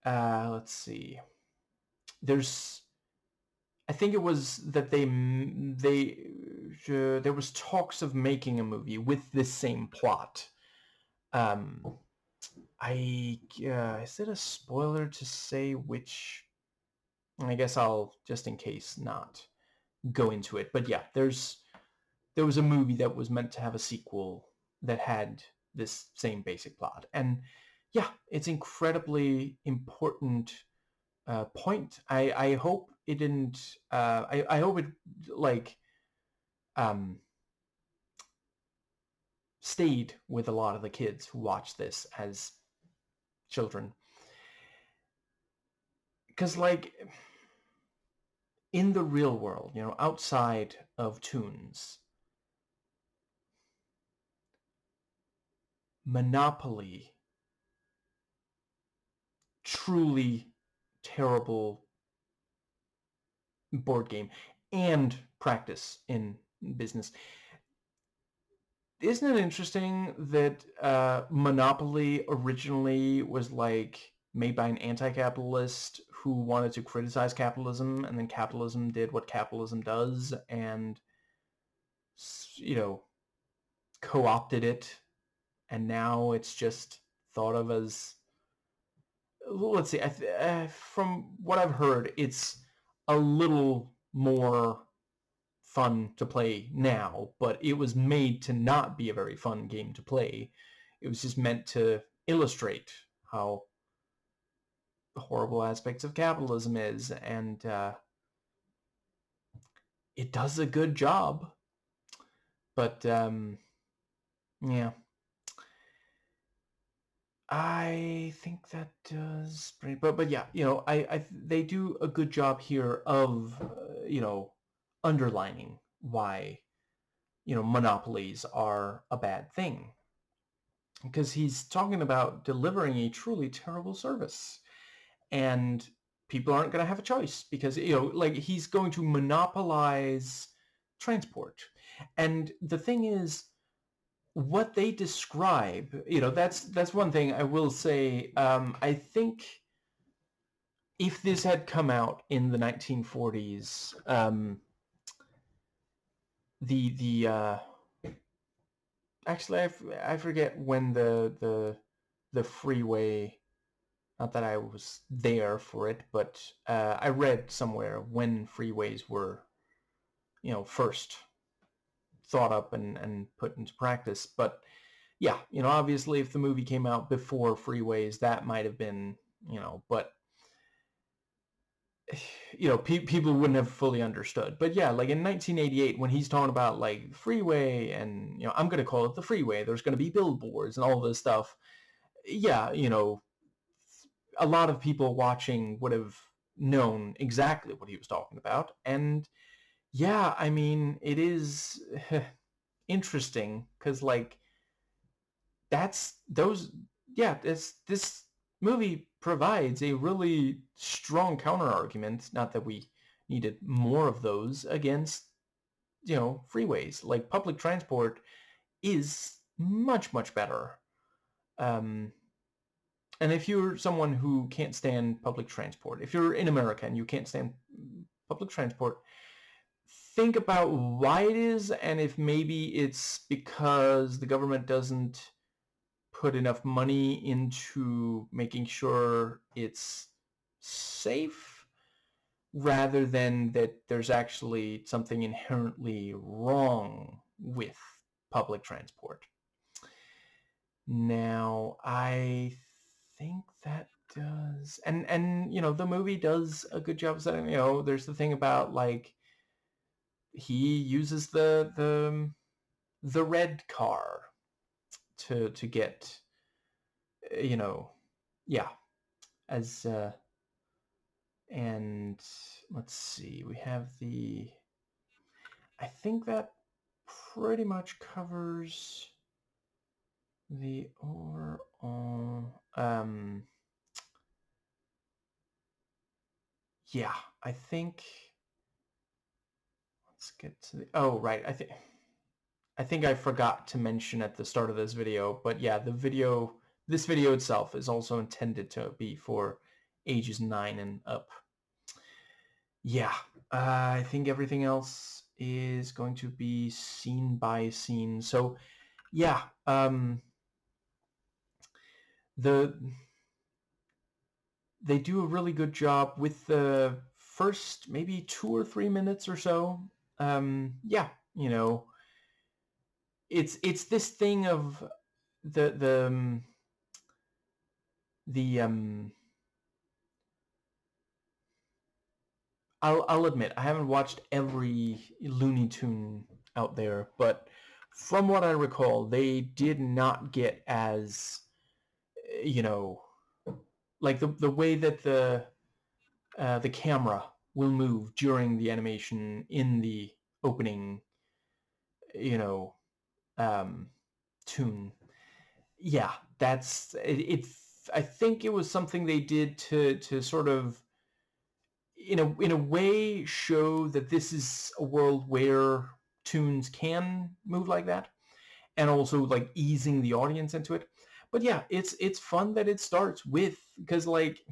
Let's see. I think it was that there was talks of making a movie with this same plot. Is it a spoiler to say which? I guess I'll, just in case, not go into it. But yeah, there was a movie that was meant to have a sequel that had this same basic plot. And yeah, it's incredibly important point. I hope it didn't... I hope it, like, stayed with a lot of the kids who watch this, as children. Because, like, in the real world, you know, outside of Toons, Monopoly, truly terrible board game and practice in business. Isn't it interesting that Monopoly originally was like made by an anti-capitalist who wanted to criticize capitalism, and then capitalism did what capitalism does and, you know, co-opted it, and now it's just thought of as, let's see, from what I've heard, it's a little more fun to play now, but it was made to not be a very fun game to play. It was just meant to illustrate how horrible aspects of capitalism is, and it does a good job. But yeah, I think that does. But yeah, you know, they do a good job here of you know, underlining why, you know, monopolies are a bad thing, because he's talking about delivering a truly terrible service, and people aren't going to have a choice because, you know, like, he's going to monopolize transport. And the thing is, what they describe, you know, that's one thing I will say. I think if this had come out in the 1940s, the actually I forget when the freeway, not that I was there for it, but I read somewhere when freeways were, you know, first thought up and put into practice. But yeah, you know, obviously if the movie came out before freeways, that might have been, you know, but you know, people wouldn't have fully understood. But yeah, like in 1988, when he's talking about like freeway and, you know, I'm going to call it the freeway, there's going to be billboards and all this stuff. Yeah, you know, a lot of people watching would have known exactly what he was talking about. And yeah, I mean, it is interesting because, like, that's those, yeah, this movie provides a really strong counter argument, not that we needed more of those, against, you know, freeways. Like, public transport is much better. And if you're someone who can't stand public transport, if you're in America and you can't stand public transport, think about why it is, and if maybe it's because the government doesn't put enough money into making sure it's safe, rather than that there's actually something inherently wrong with public transport. Now, I think that does, and you know, the movie does a good job of saying, you know, there's the thing about, like, he uses the red car to get, you know, yeah, as and let's see, we have the, I think that pretty much covers the overall, yeah, I think, let's get to the, oh, right, I think I forgot to mention at the start of this video, but yeah, this video itself is also intended to be for ages 9 and up. Yeah, I think everything else is going to be scene by scene. So yeah, they do a really good job with the first maybe 2 or 3 minutes or so. Yeah, you know, it's this thing of the I'll admit, I haven't watched every Looney Tune out there, but from what I recall, they did not get as, you know, like the way that the camera will move during the animation in the opening, you know, tune. Yeah, that's it. I think it was something they did to sort of in a way show that this is a world where tunes can move like that, and also like easing the audience into it. But yeah, it's fun that it starts with, because like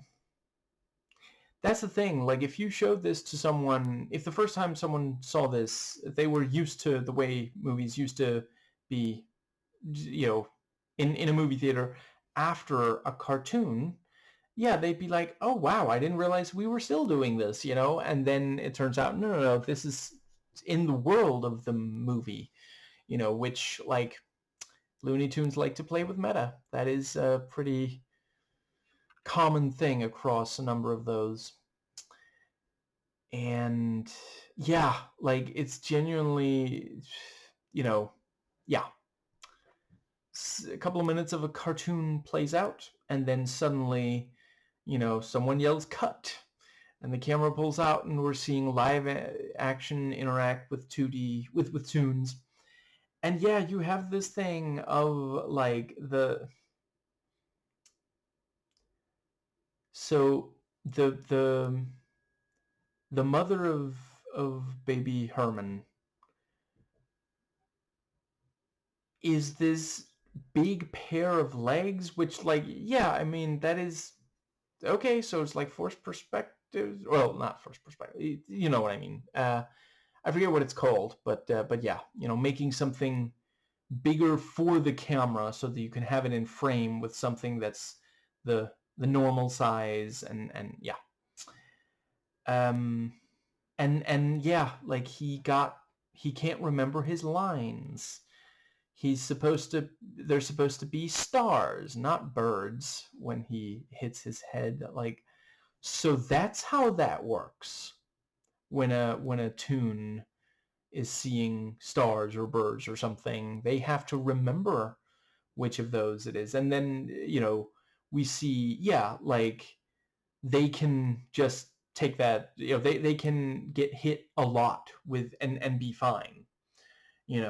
that's the thing. Like if you showed this to someone, if the first time someone saw this, they were used to the way movies used to be, in a movie theater after a cartoon, yeah, they'd be like, oh wow, I didn't realize we were still doing this, and then it turns out, no, this is in the world of the movie, which like Looney Tunes like to play with meta. That is a pretty common thing across a number of those. And yeah, like it's genuinely, yeah, a couple of minutes of a cartoon plays out, and then suddenly, someone yells cut, and the camera pulls out, and we're seeing live action interact with 2D with tunes. And yeah, you have this thing of like so the mother of baby Herman is this big pair of legs, which like, yeah, I mean, that is okay. So it's like forced perspective. Well, not forced perspective. You know what I mean. I forget what it's called, but yeah, making something bigger for the camera so that you can have it in frame with something that's the normal size, and yeah. And yeah, like he can't remember his lines. They're supposed to be stars, not birds, when he hits his head. Like, so that's how that works when a tune is seeing stars or birds or something. They have to remember which of those it is. And then, we see, yeah, like they can just take that, they can get hit a lot with and be fine. He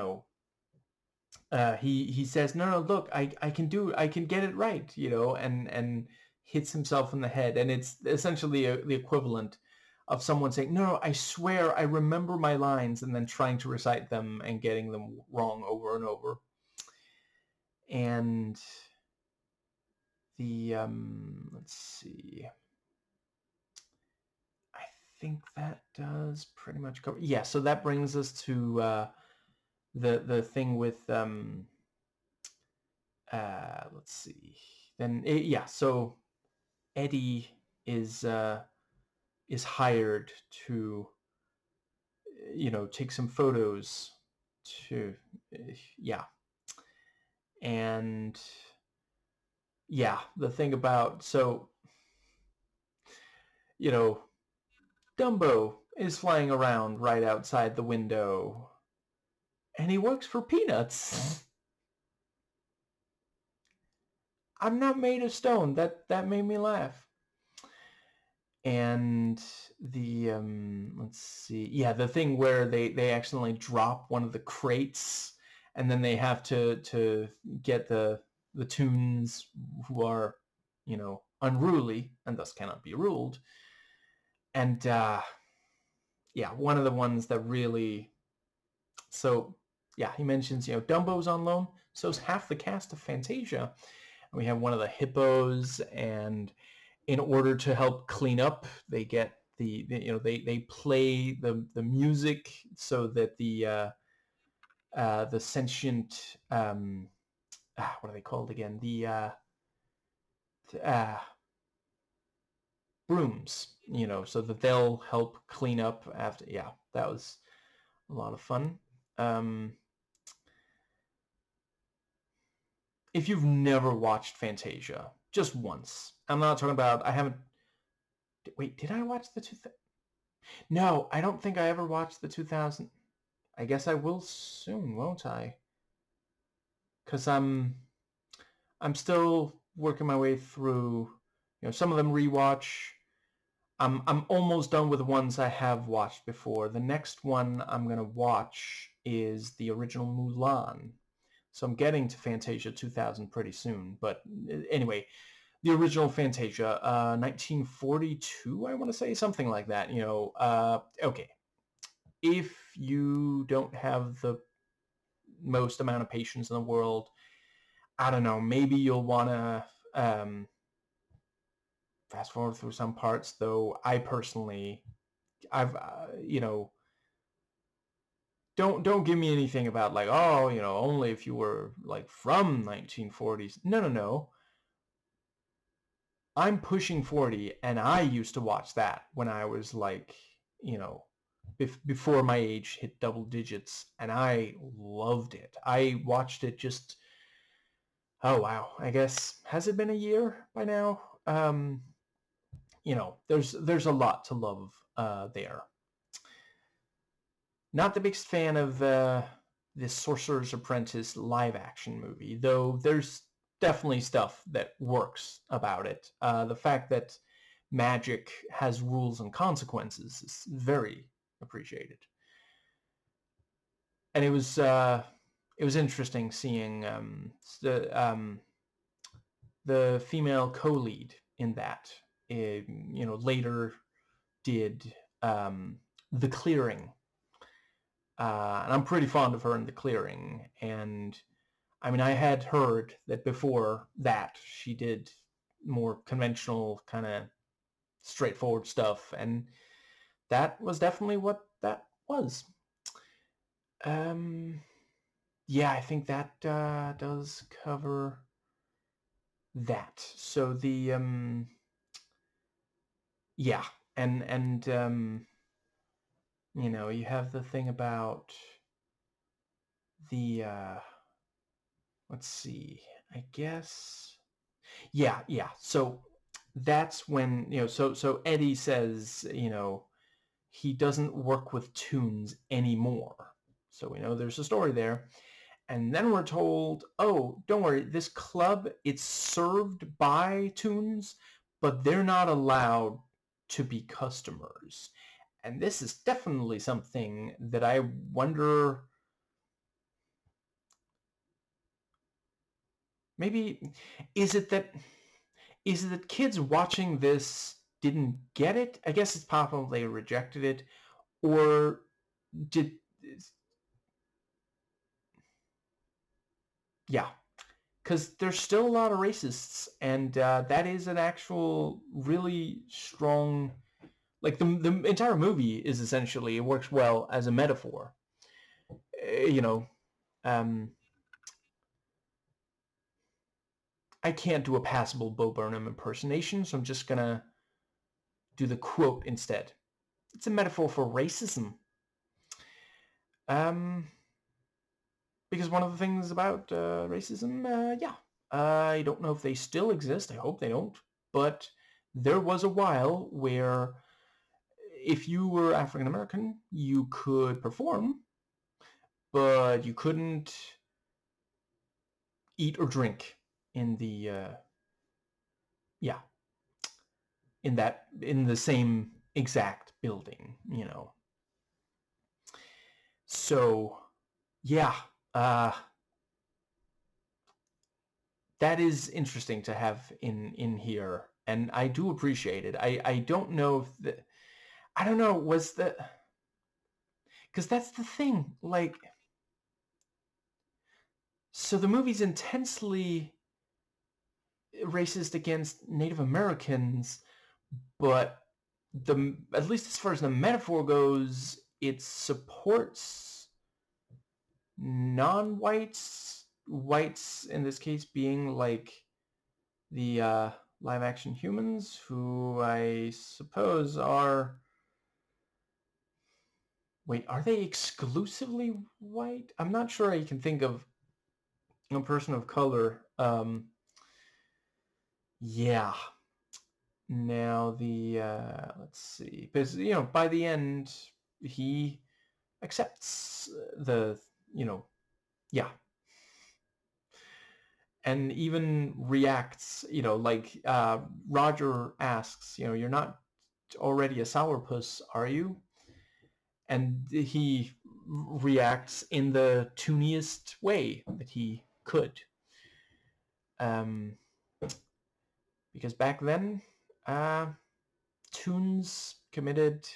says, no, look, I can do it, I can get it right, and hits himself in the head. And it's essentially the equivalent of someone saying, no, I swear I remember my lines, and then trying to recite them and getting them wrong over and over. And the let's see, I think that does pretty much cover. Yeah, so that brings us to the thing with let's see. Then yeah, so Eddie is hired to take some photos to yeah. And yeah, the thing about, so Dumbo is flying around right outside the window, and he works for peanuts. I'm not made of stone. That made me laugh. And the let's see, yeah, the thing where they accidentally drop one of the crates, and then they have to get the tunes, who are unruly and thus cannot be ruled. And yeah, one of the ones that really, so yeah, he mentions, Dumbo's on loan, so's half the cast of Fantasia. And we have one of the hippos, and in order to help clean up, they get they play the music so that the sentient what are they called again, the brooms, so that they'll help clean up after. Yeah, that was a lot of fun. If you've never watched Fantasia, just once, I'm not talking about, I haven't, wait, did I watch the no, I don't think I ever watched the 2000. I guess I will soon, won't I? Because I'm still working my way through some of them rewatch. I'm almost done with the ones I have watched before. The next one I'm gonna watch is the original Mulan. So I'm getting to Fantasia 2000 pretty soon. But anyway, the original Fantasia, 1942, I want to say, something like that. Okay. If you don't have the most amount of patience in the world, I don't know, maybe you'll want to fast forward through some parts, though I personally, don't give me anything about like, oh, only if you were like from 1940s. No. I'm pushing 40, and I used to watch that when I was like, before my age hit double digits, and I loved it. I watched it just, oh wow, I guess, has it been a year by now? There's a lot to love there. Not the biggest fan of this Sorcerer's Apprentice live action movie, though there's definitely stuff that works about it. The fact that magic has rules and consequences is very appreciated. And it was interesting seeing the female co-lead in that. Later did The Clearing. And I'm pretty fond of her in The Clearing. And I mean, I had heard that before that she did more conventional, kind of straightforward stuff, and that was definitely what that was. Yeah, I think that does cover that. So the yeah, and you have the thing about the let's see, I guess. Yeah. So that's when, so Eddie says, he doesn't work with tunes anymore. So we know there's a story there. And then we're told, oh, don't worry, this club, it's served by tunes, but they're not allowed to be customers. And this is definitely something that I wonder, maybe, is it that kids watching this didn't get it? I guess it's possible they rejected it, or did... Yeah, because there's still a lot of racists, and that is an actual really strong... Like, the entire movie is essentially, it works well as a metaphor. I can't do a passable Bo Burnham impersonation, so I'm just gonna do the quote instead. It's a metaphor for racism. Because one of the things about racism, yeah, I don't know if they still exist. I hope they don't. But there was a while where if you were African American, you could perform, but you couldn't eat or drink in the in the same exact building, So yeah, that is interesting to have in here, and I do appreciate it. I don't know if I don't know, was the... Because that's the thing, like, so the movie's intensely racist against Native Americans, but at least as far as the metaphor goes, it supports non-whites, whites in this case being like the live action humans, who I suppose are... Wait, are they exclusively white? I'm not sure I can think of a person of color. Yeah. Now let's see, because by the end he accepts the yeah. and even reacts, like Roger asks, you're not already a sourpuss, are you? And he reacts in the tooniest way that he could. Because back then, toons committed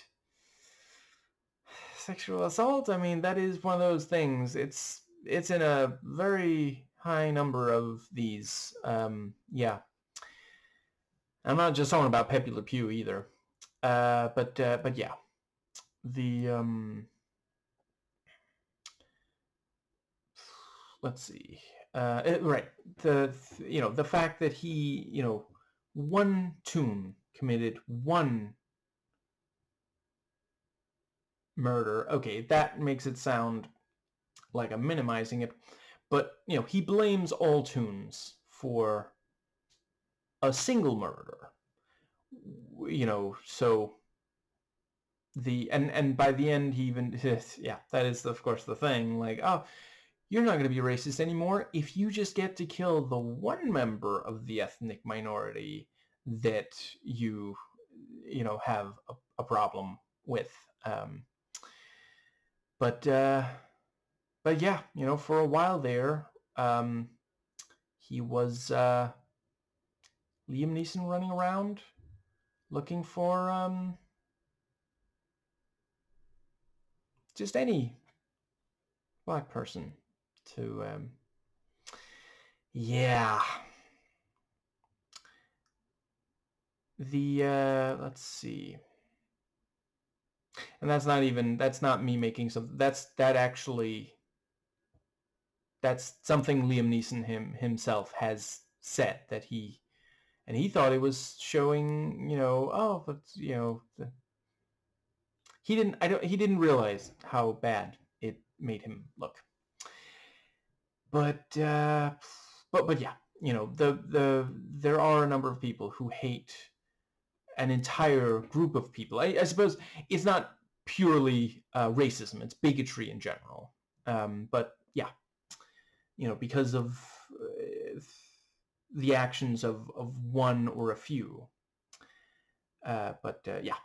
sexual assault. I mean, that is one of those things. It's in a very high number of these. Yeah. I'm not just talking about Pepe Le Pew either. But yeah. The let's see. Right. The fact that he, one toon committed one murder. Okay, that makes it sound like I'm minimizing it, but he blames all toons for a single murder. So and by the end he even yeah, that is of course the thing. Like, oh, you're not going to be racist anymore if you just get to kill the one member of the ethnic minority that you have a problem with. But yeah, for a while there, he was Liam Neeson running around looking for just any black person to yeah. The let's see. And that's not me making something. That's something Liam Neeson himself has said, that he thought it was showing, but he didn't realize how bad it made him look. But yeah, there are a number of people who hate an entire group of people. I suppose it's not purely racism; it's bigotry in general. But yeah, because of the actions of one or a few. But yeah,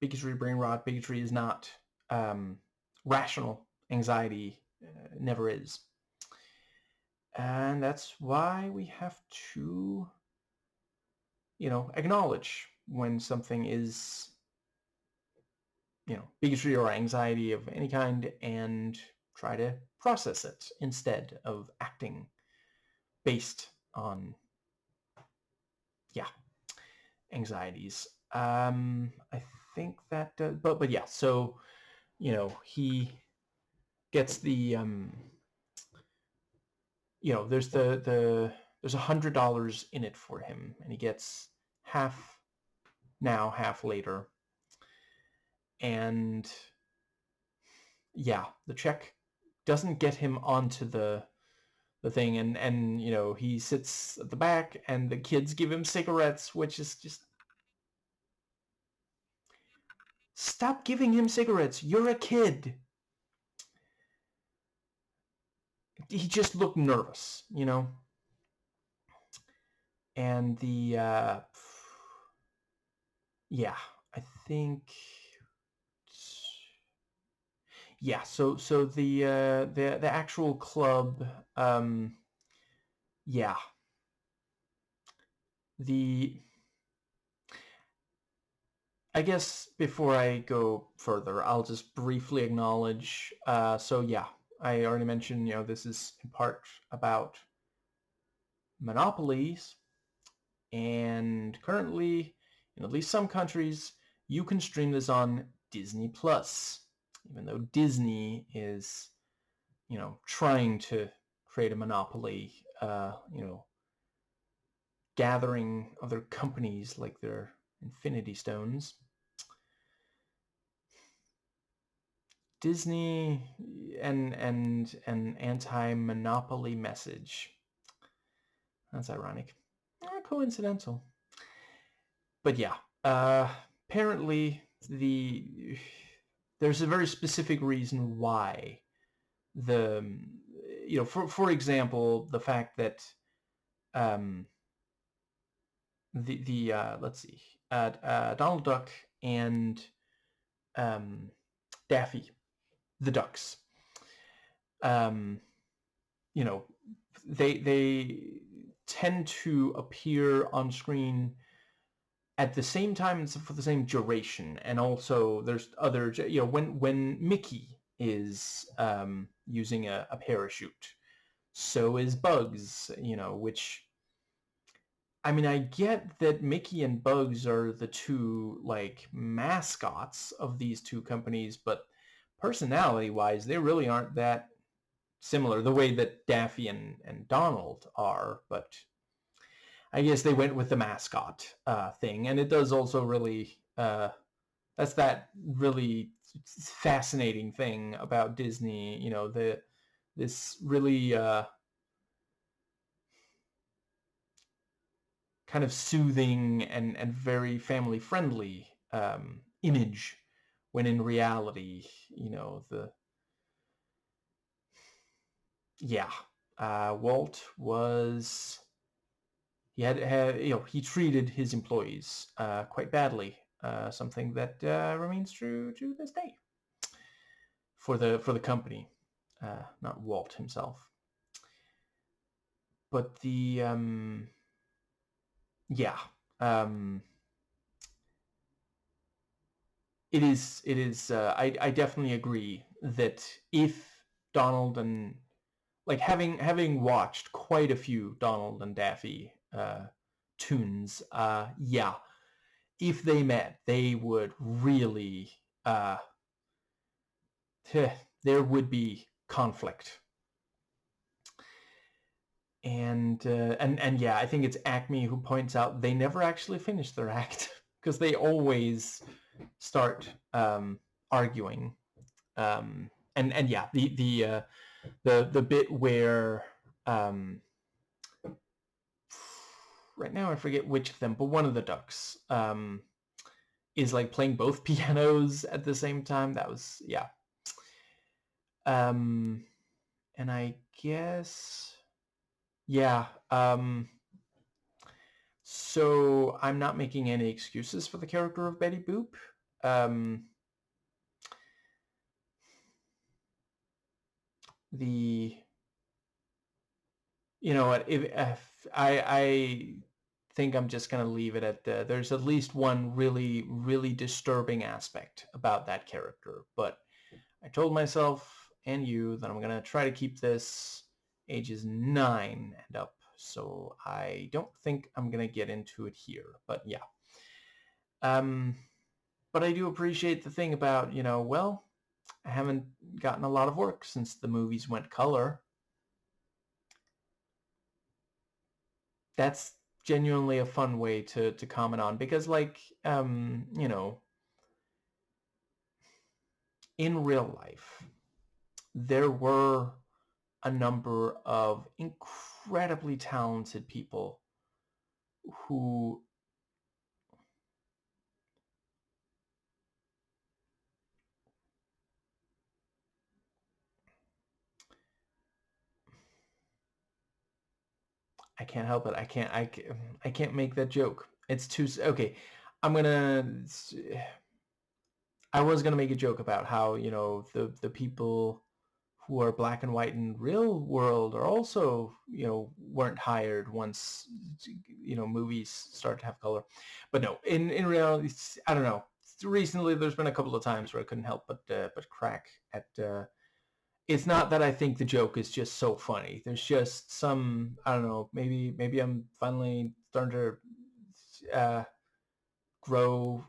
bigotry, brain rot. Bigotry is not rational. Anxiety never is. And that's why we have to, acknowledge when something is, bigotry or anxiety of any kind, and try to process it instead of acting based on, anxieties. I think that, but yeah, so, he gets the, there's there's $100 in it for him, and he gets half now, half later. And yeah, the check doesn't get him onto the thing, and he sits at the back, and the kids give him cigarettes, which is just, stop giving him cigarettes, you're a kid. He just looked nervous, and the yeah, I think, yeah, so the actual club, yeah, I guess before I go further, I'll just briefly acknowledge, so yeah, I already mentioned, this is in part about monopolies, and currently, in at least some countries, you can stream this on Disney Plus, even though Disney is, trying to create a monopoly, gathering other companies like their Infinity Stones. Disney and an anti-monopoly message. That's ironic. Coincidental. But yeah, apparently there's a very specific reason why for example, the fact that let's see, Donald Duck and Daffy the Ducks. You know, they tend to appear on screen at the same time and for the same duration, and also there's other, when Mickey is using a parachute, so is Bugs, which, I mean, I get that Mickey and Bugs are the two, like, mascots of these two companies, but personality-wise, they really aren't that similar, the way that Daffy and Donald are, but I guess they went with the mascot thing, and it does also really, that's that really fascinating thing about Disney, this really kind of soothing and very family friendly image, when in reality, Walt was, he treated his employees quite badly, something that remains true to this day for the company, not Walt himself. But it is. I definitely agree that if Donald and, like, having watched quite a few Donald and Daffy tunes, if they met, they would really, there would be conflict. And yeah, I think it's Acme who points out they never actually finish their act because they always start arguing. And yeah, the bit where right now I forget which of them, but one of the ducks is like playing both pianos at the same time. That was, yeah. And I guess, yeah. So I'm not making any excuses for the character of Betty Boop. You know what? If I think I'm just gonna leave it at there's at least one really, really disturbing aspect about that character. But I told myself and you that I'm gonna try to keep this ages 9 and up. So I don't think I'm gonna get into it here. But yeah. But I do appreciate the thing about, well, I haven't gotten a lot of work since the movies went color. That's genuinely a fun way to comment on, because, like, in real life, there were a number of incredibly talented people who I can't help it. I can't make that joke. It's too okay. I was gonna make a joke about how, the people who are black and white in real world are also, weren't hired once, movies start to have color. But no, in reality, I don't know. Recently, there's been a couple of times where I couldn't help but crack at. It's not that I think the joke is just so funny. There's just some, I don't know. Maybe I'm finally starting to grow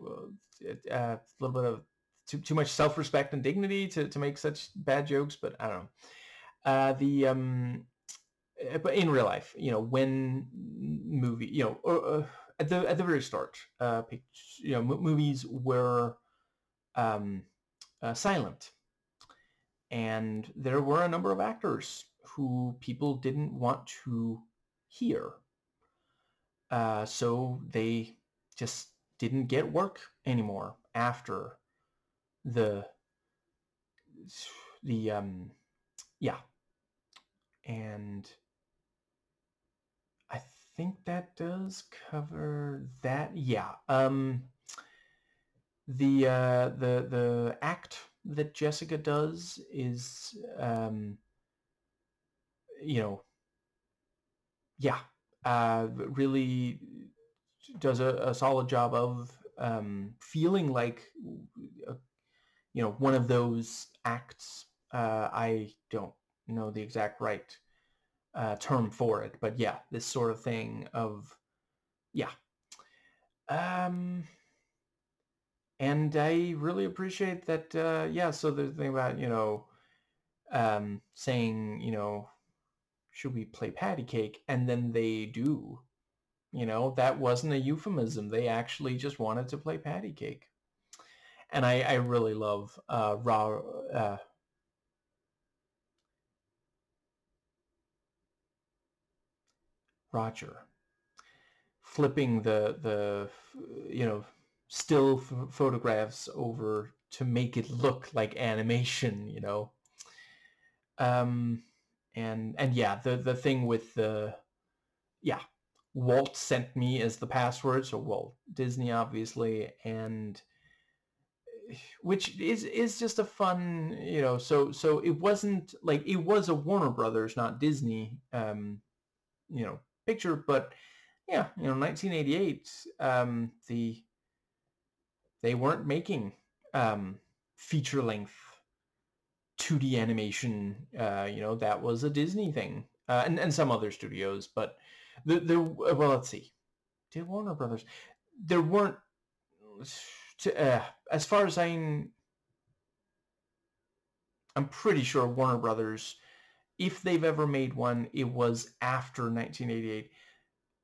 a little bit of too much self-respect and dignity to make such bad jokes, but I don't know. But in real life, when movie, at the very start, movies were silent, and there were a number of actors who people didn't want to hear, so they just didn't get work anymore after the yeah. And I think that does cover that. Yeah. The act that Jessica does is, yeah, really does a solid job of feeling like, one of those acts. I don't know the exact right term for it, but yeah, this sort of thing of, yeah. And I really appreciate that, yeah, so the thing about, saying, should we play patty cake? And then they do. That wasn't a euphemism. They actually just wanted to play patty cake. And I really love Roger flipping the still photographs over to make it look like animation. Um, and yeah, the thing with the, yeah, Walt sent me as the password, so Walt Disney obviously, and which is just a fun, so it wasn't like, it was a Warner Brothers, not Disney, picture, but yeah, 1988, they weren't making feature length 2D animation. That was a Disney thing, and some other studios, but well, let's see, did Warner Brothers? There weren't, as far as I'm pretty sure Warner Brothers, if they've ever made one, it was after 1988,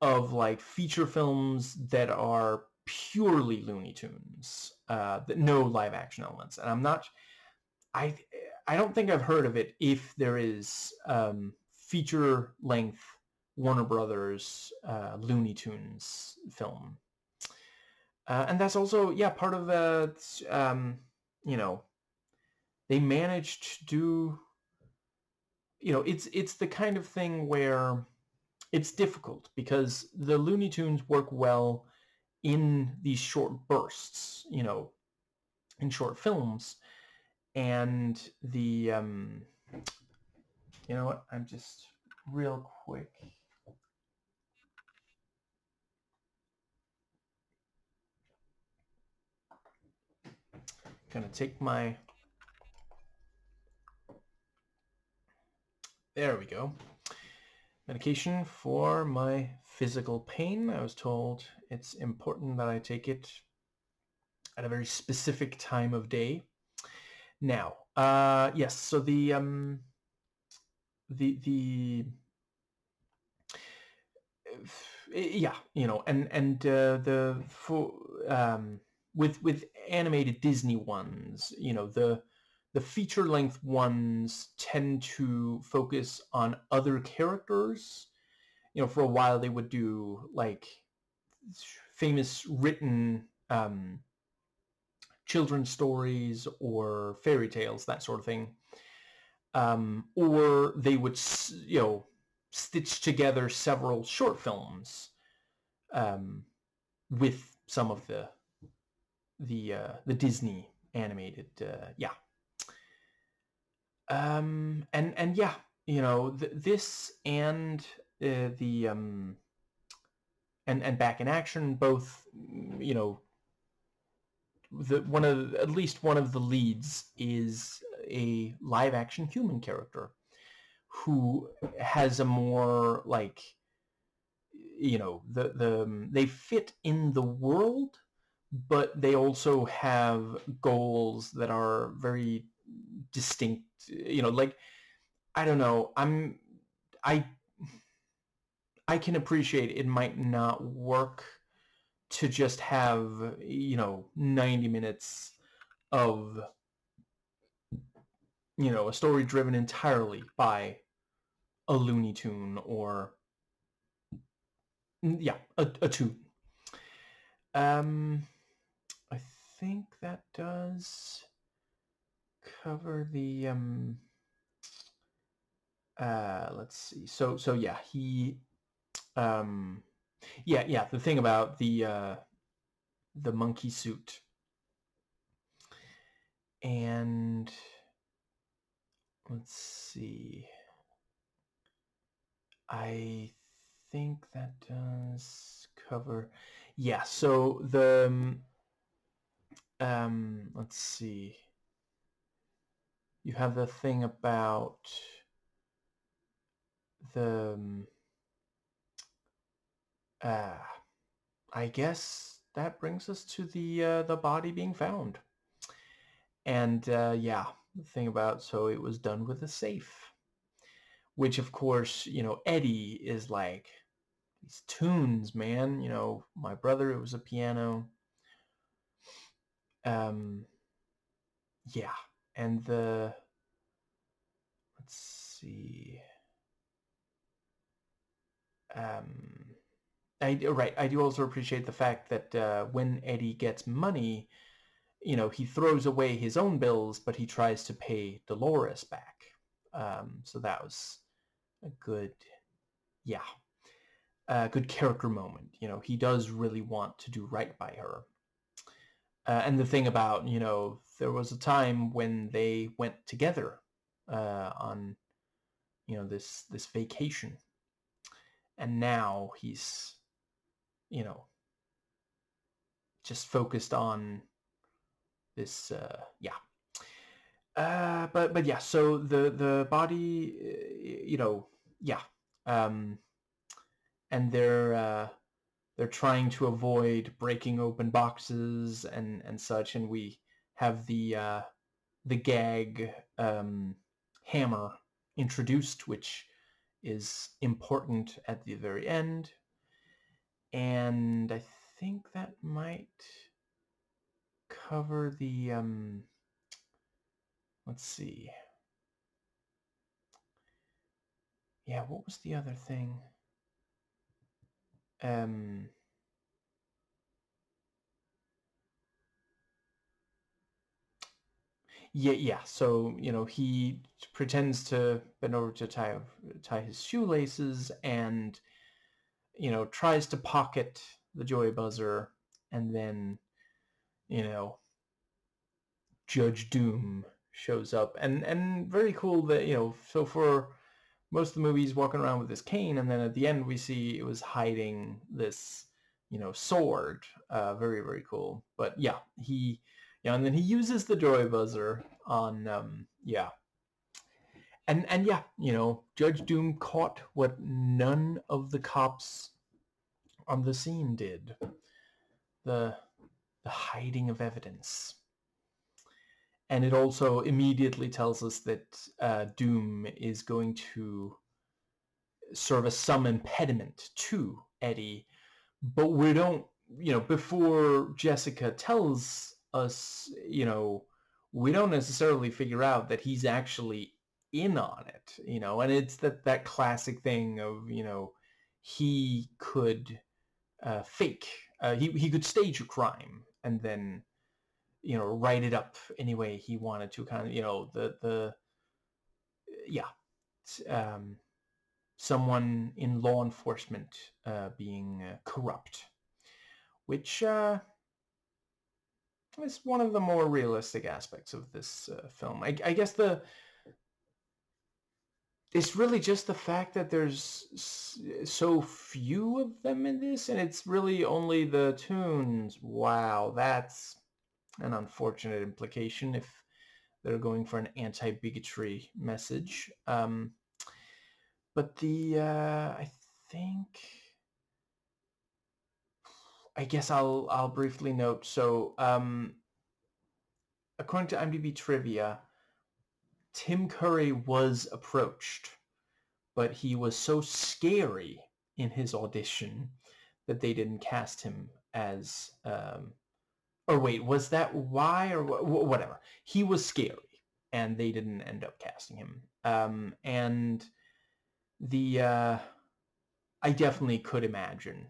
of like feature films that are purely Looney Tunes, that no live action elements. And I I don't think I've heard of it if there is feature length Warner Brothers Looney Tunes film. And that's also, yeah, part of you know, they managed to do, it's the kind of thing where it's difficult because the Looney Tunes work well in these short bursts, in short films. And the, you know what, I'm just real quick. Gonna take my, there we go, medication for my physical pain. I was told it's important that I take it at a very specific time of day. Now, yes, so the yeah, the for with animated Disney ones, the feature length ones tend to focus on other characters. For a while they would do like famous written children's stories or fairy tales, that sort of thing. Or they would, stitch together several short films with some of the Disney animated, yeah. And yeah, this and the and Back in Action, both, at least one of the leads is a live action human character who has a more like, they fit in the world, but they also have goals that are very distinct. Like, I don't know, I I can appreciate it might not work to just have 90 minutes of a story driven entirely by a Looney Tune or, yeah, a tune. I think that does cover the let's see. So yeah, he Yeah. The thing about the monkey suit, and let's see. I think that does cover. Yeah. So let's see. You have the thing about the I guess that brings us to the body being found. And yeah, the thing about, so it was done with a safe, which of course, Eddie is like, these tunes, man, my brother, it was a piano. Um, yeah. And let's see. Um, I do also appreciate the fact that when Eddie gets money, he throws away his own bills, but he tries to pay Dolores back. So that was a good, yeah, a good character moment. He does really want to do right by her. And the thing about, there was a time when they went together on, this vacation. And now he's, you know, just focused on this, yeah. But yeah, so the body, yeah. Um, and they're trying to avoid breaking open boxes and such, and we have the gag hammer introduced, which is important at the very end. And I think that might cover the let's see. Yeah, what was the other thing? Um yeah. So, he pretends to bend over to tie his shoelaces, and tries to pocket the joy buzzer, and then you know Judge Doom shows up, and very cool that so for most of the movie he's walking around with his cane, and then at the end we see it was hiding this sword. Very, very cool. But yeah, and then he uses the joy buzzer on yeah. And yeah, Judge Doom caught what none of the cops on the scene did. The hiding of evidence. And it also immediately tells us that Doom is going to serve as some impediment to Eddie, but we don't, before Jessica tells us, we don't necessarily figure out that he's actually in on it, and it's that classic thing of, he could fake, he could stage a crime and then write it up any way he wanted to, kind of, the yeah, um, someone in law enforcement being corrupt, which is one of the more realistic aspects of this film. I guess it's really just the fact that there's so few of them in this, and it's really only the tunes. Wow, that's an unfortunate implication if they're going for an anti-bigotry message. But I think, I guess I'll briefly note. So, according to IMDb trivia, Tim Curry was approached, but he was so scary in his audition that they didn't cast him as. Or wait, was that why, or whatever? He was scary, and they didn't end up casting him. And the I definitely could imagine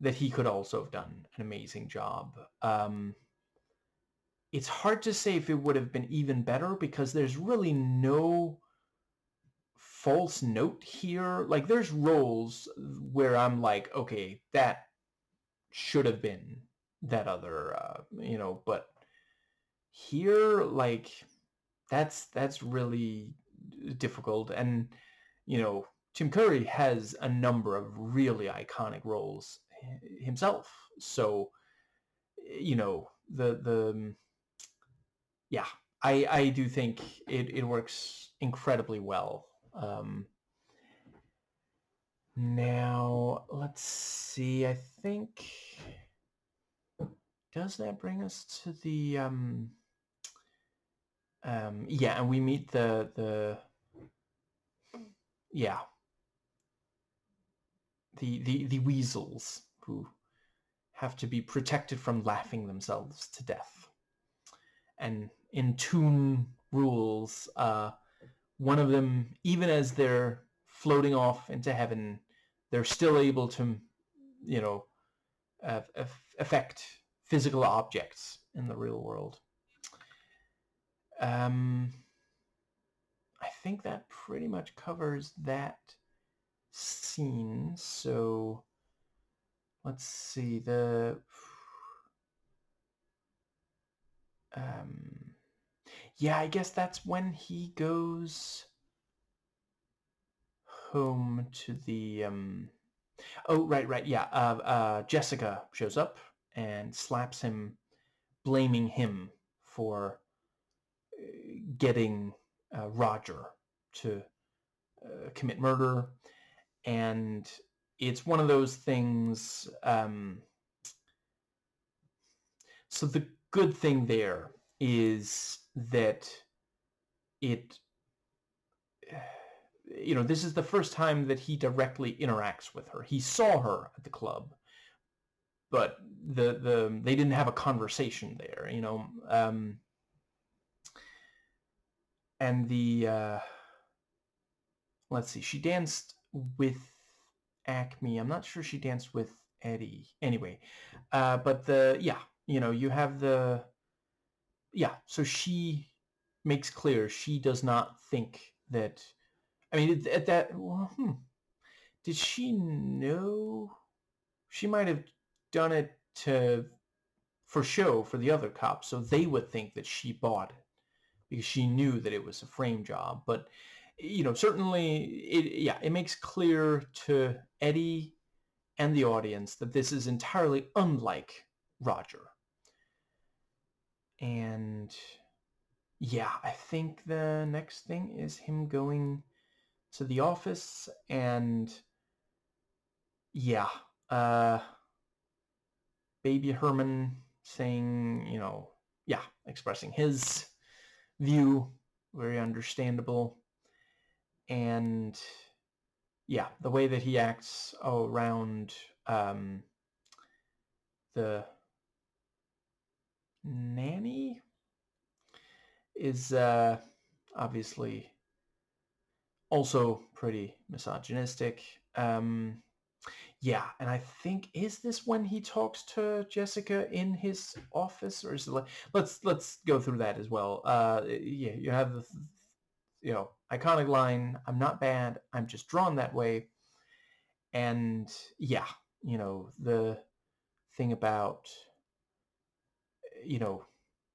that he could also have done an amazing job. It's hard to say if it would have been even better, because there's really no false note here. Like, there's roles where I'm like, okay, that should have been that other, but here, like, that's really difficult. And, Tim Curry has a number of really iconic roles himself. So, yeah, I do think it works incredibly well. Now, let's see. I think, does that bring us to the yeah, and we meet the yeah, the weasels who have to be protected from laughing themselves to death. And in Toon rules, one of them, even as they're floating off into heaven, they're still able to, affect physical objects in the real world. I think that pretty much covers that scene. So let's see, yeah, I guess that's when he goes home to the oh, right, yeah. Jessica shows up and slaps him, blaming him for getting Roger to commit murder. And it's one of those things. So the good thing there is that it, this is the first time that he directly interacts with her. He saw her at the club, but they didn't have a conversation there, and let's see, she danced with Acme. I'm not sure she danced with Eddie. Anyway, but you have so she makes clear she does not think that, I mean, at that, did she know? She might have done it for show for the other cops, so they would think that she bought it because she knew that it was a frame job. But certainly it makes clear to Eddie and the audience that this is entirely unlike Roger. And yeah, I think the next thing is him going to the office, and yeah, Baby Herman saying, expressing his view, very understandable. And yeah, the way that he acts around the nanny is obviously also pretty misogynistic. Yeah, and I think, is this when he talks to Jessica in his office, or is it like, let's go through that as well. Yeah, you have the iconic line, "I'm not bad, I'm just drawn that way." And yeah, the thing about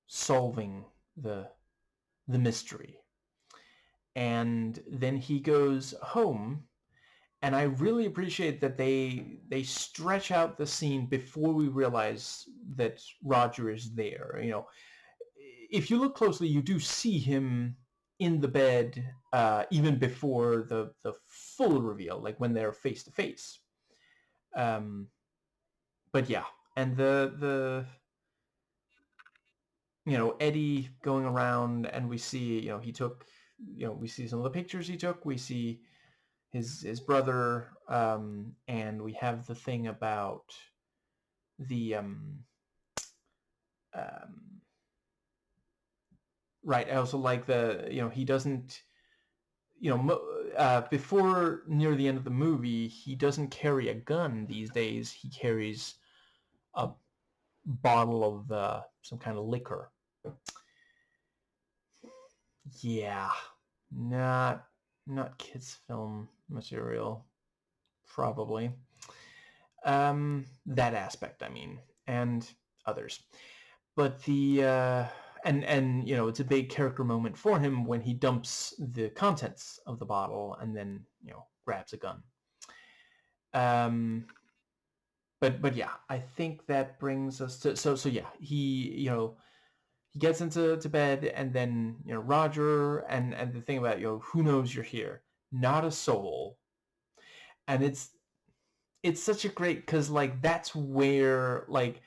solving the mystery. And then he goes home, and I really appreciate that they stretch out the scene before we realize that Roger is there. If you look closely, you do see him in the bed even before the full reveal, like when they're face to face. But yeah, and the Eddie going around, and we see he took we see some of the pictures he took. We see his brother, and we have the thing about the right. I also like the he doesn't before near the end of the movie, he doesn't carry a gun these days. He carries a bottle of some kind of liquor. Yeah, not not kids film material, probably. That aspect, I mean, and others. But the and it's a big character moment for him when he dumps the contents of the bottle and then grabs a gun. But yeah, I think that brings us to so yeah, he gets into bed, and then Roger, and the thing about who knows you're here, not a soul. And it's such a great, because like that's where, like,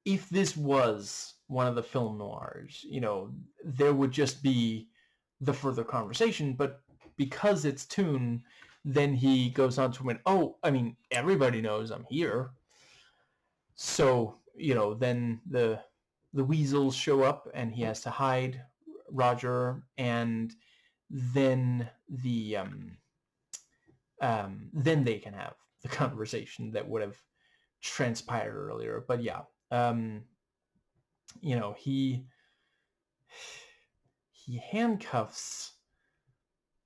if this was one of the film noirs, there would just be the further conversation. But because it's Toon, then he goes on to win. Oh, I mean, everybody knows I'm here. So then the weasels show up, and he has to hide Roger, and then then they can have the conversation that would have transpired earlier. But yeah, he handcuffs.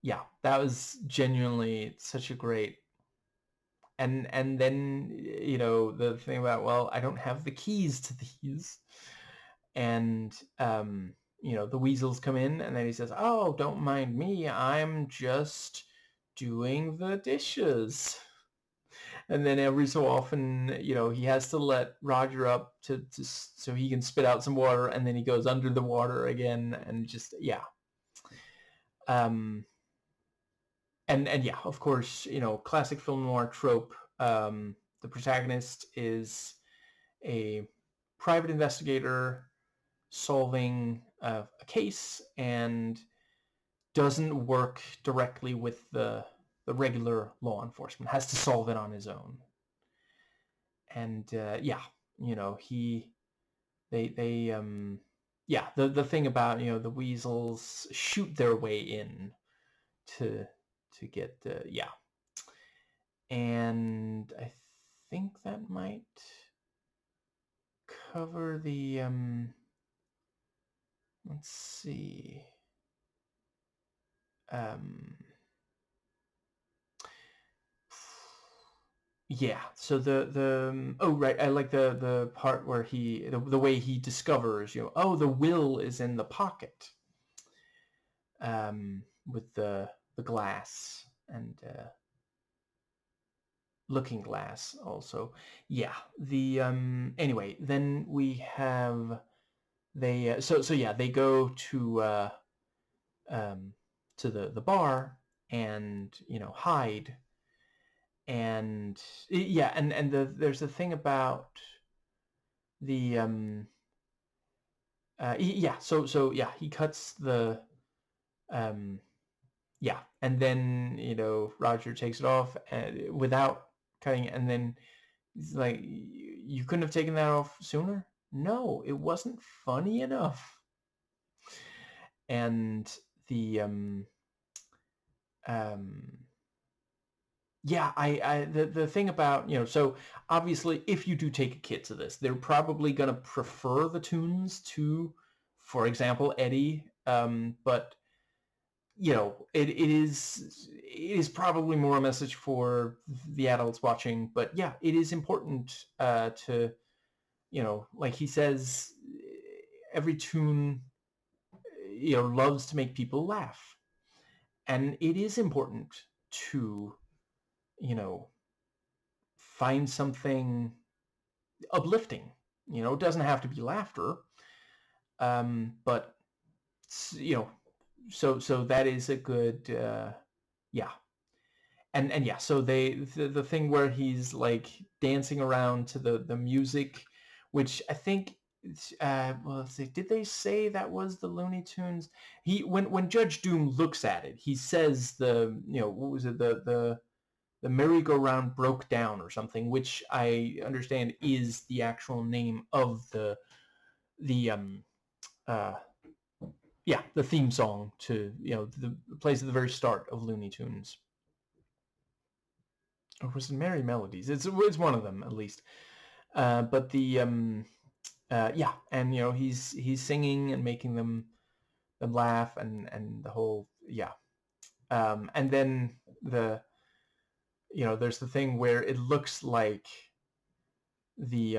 Yeah, that was genuinely such a great. And then the thing about, well, I don't have the keys to these, and the weasels come in, and then he says, oh, don't mind me, I'm just doing the dishes. And then every so often, he has to let Roger up to so he can spit out some water, and then he goes under the water again, and just, yeah. And yeah, of course, classic film noir trope. The protagonist is a private investigator solving a case, and doesn't work directly with the regular law enforcement, has to solve it on his own. And yeah, yeah, the thing about the weasels shoot their way in to get yeah. And I think that might cover the let's see. Yeah, so the oh right, I like the part where the way he discovers, oh, the will is in the pocket, with the glass, and looking glass also. Yeah, the anyway, then we have they so yeah, they go to the bar, and hide. And yeah, and there's a thing about the yeah, so yeah, he cuts the yeah, and then Roger takes it off without cutting it, and then he's like, you couldn't have taken that off sooner? No, it wasn't funny enough. And the yeah, the thing about, so obviously if you do take a kid to this, they're probably going to prefer the tunes to, for example, Eddie. But it is probably more a message for the adults watching. But yeah, it is important to, like he says, every tune loves to make people laugh, and it is important to find something uplifting. It doesn't have to be laughter, but so that is a good yeah. And yeah, so the thing where he's like dancing around to the music, which I think well, let's see, did they say that was the Looney Tunes? When Judge Doom looks at it, he says what was it, the merry-go-round broke down or something, which I understand is the actual name of the yeah, the theme song to the plays at the very start of Looney Tunes. Or was it Merry Melodies? It's one of them, at least. But the yeah, and he's singing and making them laugh, and the whole, yeah. And then there's the thing where it looks like the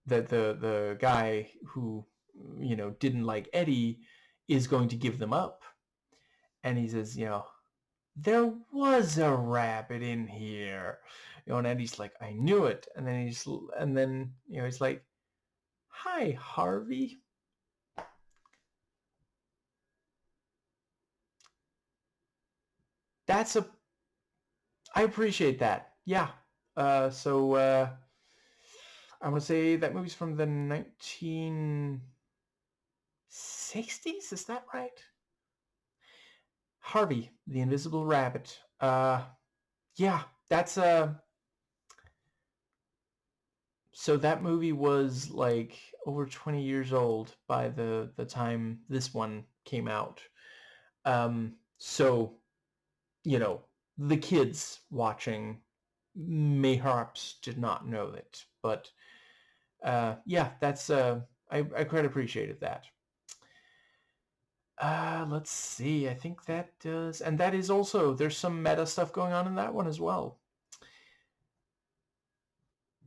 the guy who didn't like Eddie is going to give them up, and he says, there was a rabbit in here, and Eddie's like, I knew it, and then he's like, hi, Harvey. I appreciate that. Yeah. I'm gonna say that movie's from the 1960s. Is that right? Harvey, the Invisible Rabbit. Yeah, that's so that movie was like over 20 years old by the time this one came out. So, the kids watching mayhaps did not know it, but yeah, that's I quite appreciated that. Let's see. I think that does, and that is also, there's some meta stuff going on in that one as well.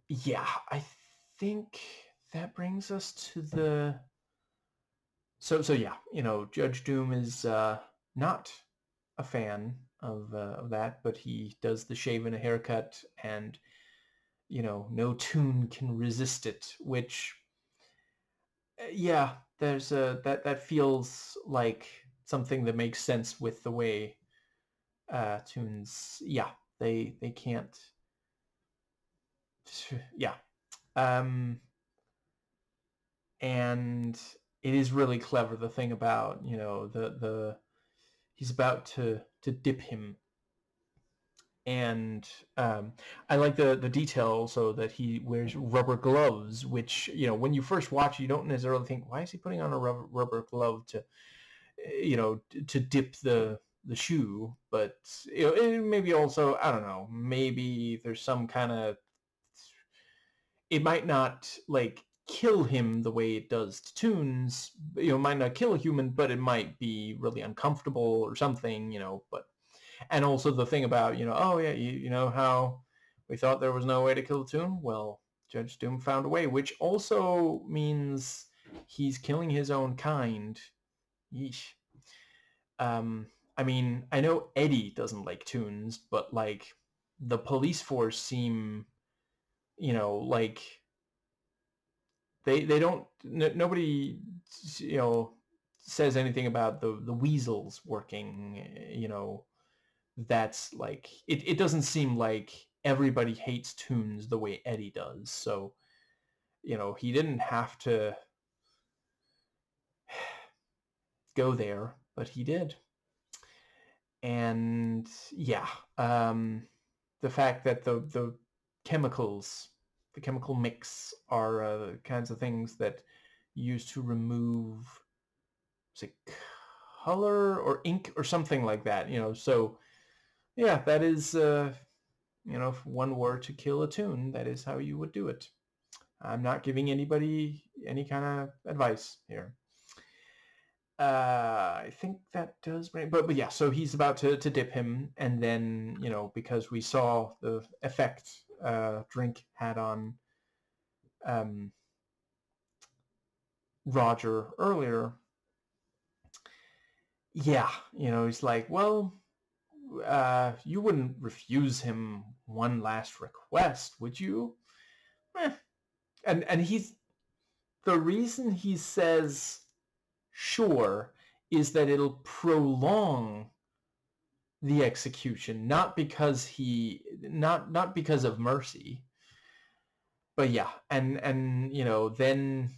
Yeah, I think that brings us to the. So yeah, Judge Doom is not a fan of that, but he does the shave and a haircut, and no tune can resist it. Which, yeah, there's that feels like something that makes sense with the way tunes. Yeah, they can't. Yeah, and it is really clever, the thing about the he's about to dip him, and I like the detail also that he wears rubber gloves, which when you first watch, you don't necessarily think, why is he putting on a rubber glove to to dip the shoe, but it maybe also, I don't know, maybe there's some kind of, it might not like kill him the way it does to tunes, it might not kill a human, but it might be really uncomfortable or something, but, and also the thing about, oh yeah, you know how we thought there was no way to kill a tune? Well, Judge Doom found a way, which also means he's killing his own kind. Yeesh. I mean, I know Eddie doesn't like tunes, but like the police force seem, like they don't, nobody says anything about the weasels working, that's like, it doesn't seem like everybody hates tunes the way Eddie does. So, he didn't have to go there, but he did. And yeah, the fact that the chemicals, the chemical mix are kinds of things that used to remove, say, color or ink or something like that, so yeah, that is, if one were to kill a tune, that is how you would do it. I'm not giving anybody any kind of advice here. I think that does bring, but yeah, so he's about to dip him, and then, because we saw the effect drink had on Roger earlier, yeah, he's like, well, you wouldn't refuse him one last request, would you? And he's, the reason he says sure is that it'll prolong the execution, not because not because of mercy, but yeah, and then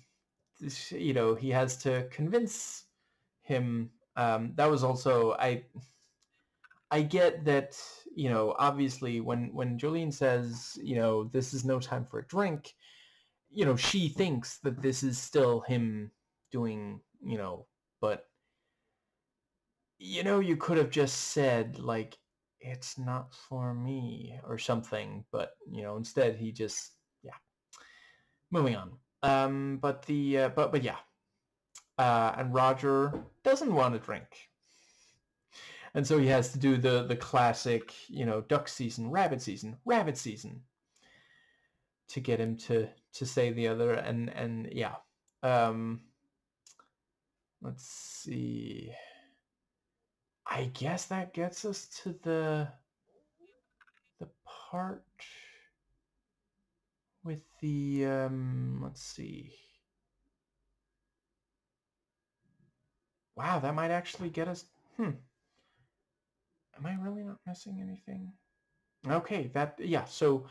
he has to convince him. That was also, I get that, obviously when Jolene says, this is no time for a drink, she thinks that this is still him doing, but you could have just said, like, it's not for me or something, but instead he just, yeah. Moving on. But the but yeah. And Roger doesn't want to drink. And so he has to do the classic, duck season, rabbit season, to get him to say the other. And yeah. Let's see. I guess that gets us to the part with the let's see. Wow, that might actually get us. Am I really not missing anything? Okay, yeah. So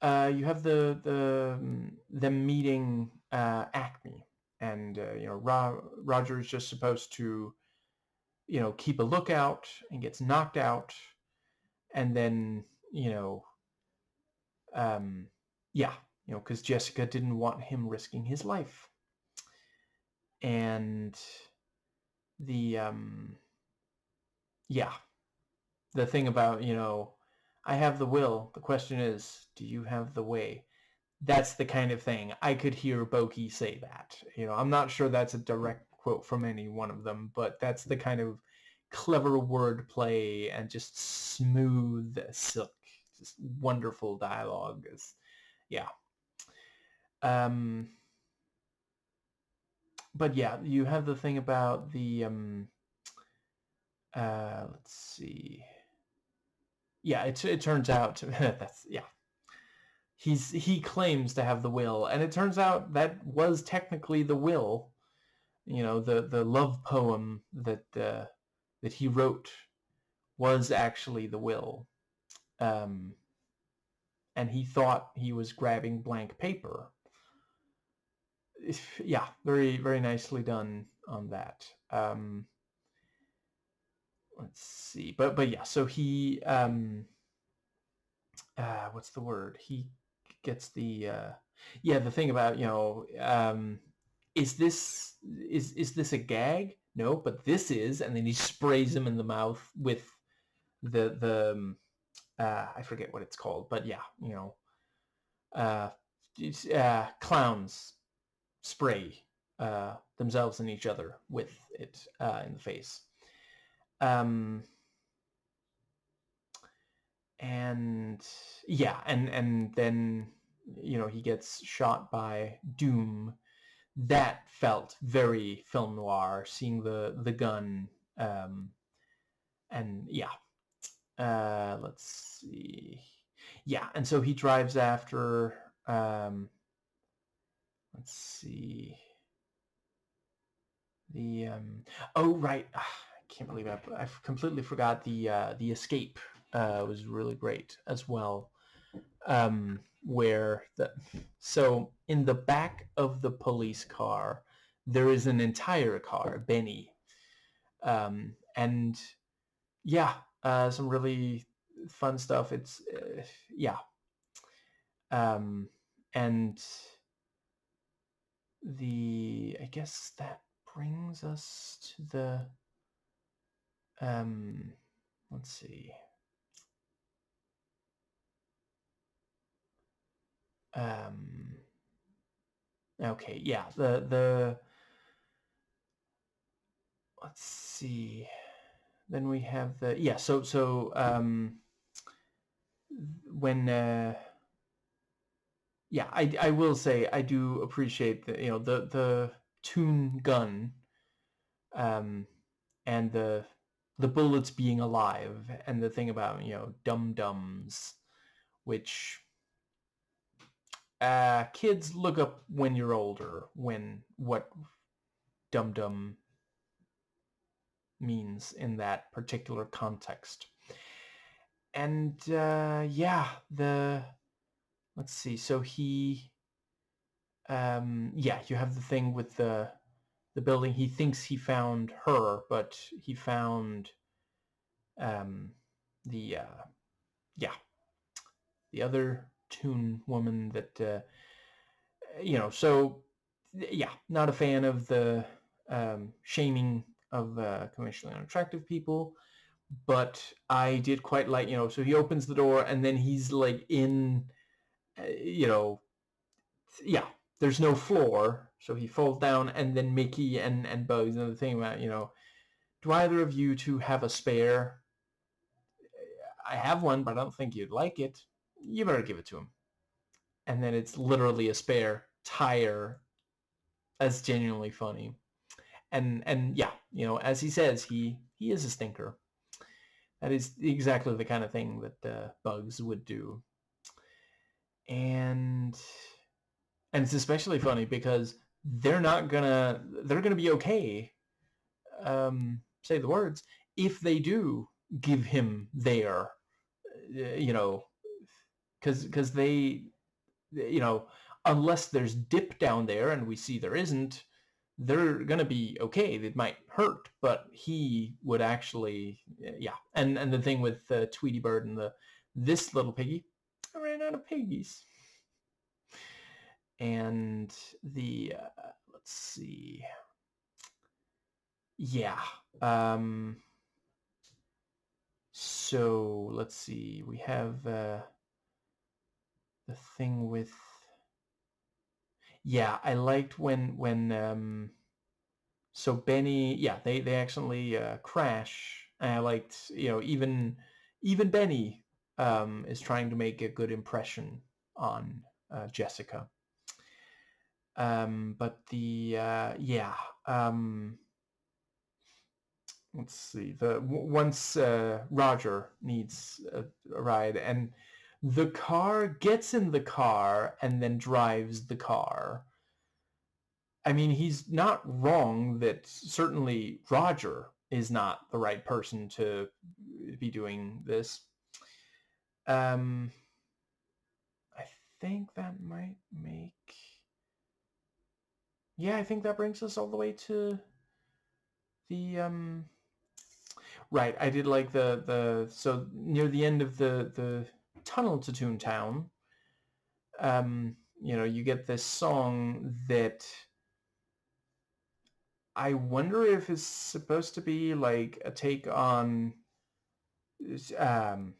you have the meeting Acme, and Roger is just supposed to keep a lookout, and gets knocked out, and then yeah, because Jessica didn't want him risking his life, and the yeah, the thing about I have the will. The question is, do you have the way? That's the kind of thing. I could hear Boki say that. I'm not sure that's a direct quote from any one of them, but that's the kind of clever wordplay and just smooth silk, just wonderful dialogue. Yeah. But yeah, you have the thing about the let's see. Yeah, it turns out that's yeah. He claims to have the will, and it turns out that was technically the will. The love poem that he wrote was actually the will. And he thought he was grabbing blank paper. Yeah, very, very nicely done on that. Let's see. But yeah, so he what's the word? He gets the the thing about, is this a gag? No, but this is, and then he sprays him in the mouth with the I forget what it's called, but yeah, clowns spray themselves and each other with it in the face. And yeah, and then he gets shot by Doom. That felt very film noir, seeing the gun. And yeah, let's see. Yeah, and so he drives after. Let's see. The oh right, I can't believe I completely forgot the escape. Was really great as well. Where so in the back of the police car there is an entire car, Benny, and yeah, some really fun stuff. It's yeah, and I guess that brings us to the let's see. Okay, yeah, the let's see. Then we have the so when I will say I do appreciate the Toon gun, and the bullets being alive, and the thing about dum-dums, which kids look up when you're older when what dum-dum means in that particular context. And yeah, let's see. So he you have the thing with the building. He thinks he found her, but he found the the other Toon woman that so yeah, not a fan of the shaming of commercially unattractive people, but I did quite like, so he opens the door and then he's like in, yeah, there's no floor, so he falls down, and then Mickey and Bugs, and the thing about, do either of you two have a spare? I have one, but I don't think you'd like it. You better give it to him. And then it's literally a spare tire. That's genuinely funny. And yeah, as he says, he is a stinker. That is exactly the kind of thing that Bugs would do. And it's especially funny because they're gonna be okay, say the words, if they do give him their, because they, unless there's dip down there, and we see there isn't, they're gonna be okay. It might hurt, but he would actually, yeah. And the thing with Tweety Bird and this little piggy, I ran out of piggies. And the let's see, yeah. So let's see. We have the thing with, yeah. I liked when so Benny, yeah, they accidentally crash. And I liked, even Benny is trying to make a good impression on Jessica. But the yeah. Let's see. Once Roger needs a ride, and the car gets in the car and then drives the car. I mean, he's not wrong that certainly Roger is not the right person to be doing this. I think that might make... Yeah, I think that brings us all the way to the... Right, I did like so near the end of the tunnel to Toontown, you get this song that I wonder if it's supposed to be like a take on It's a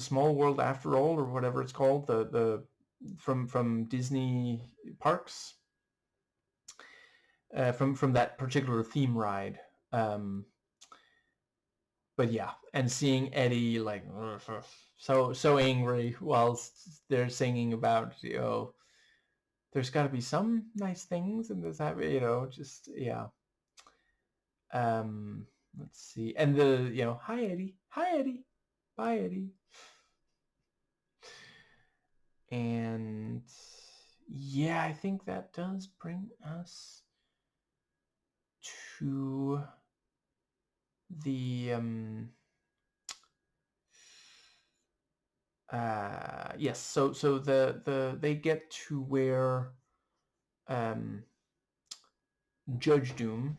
Small World After All, or whatever it's called, the from Disney parks, from that particular theme ride. But yeah, and seeing Eddie like so angry whilst they're singing about, there's got to be some nice things in this, just, yeah. Let's see, and hi Eddie, bye Eddie. And yeah, I think that does bring us to the yes, so they get to where Judge Doom,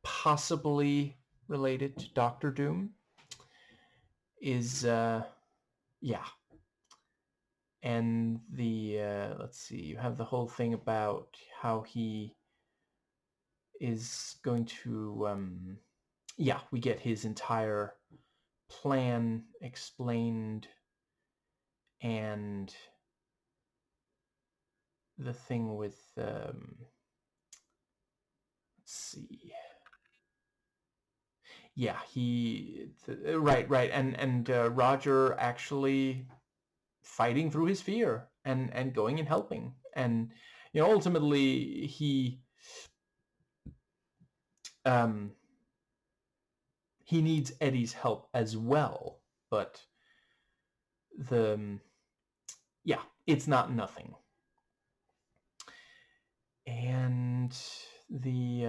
possibly related to Doctor Doom, is yeah. And the let's see, you have the whole thing about how he is going to yeah, we get his entire plan explained, and the thing with let's see, yeah, right, and Roger actually fighting through his fear and going and helping, and ultimately he needs Eddie's help as well, but yeah, it's not nothing. And the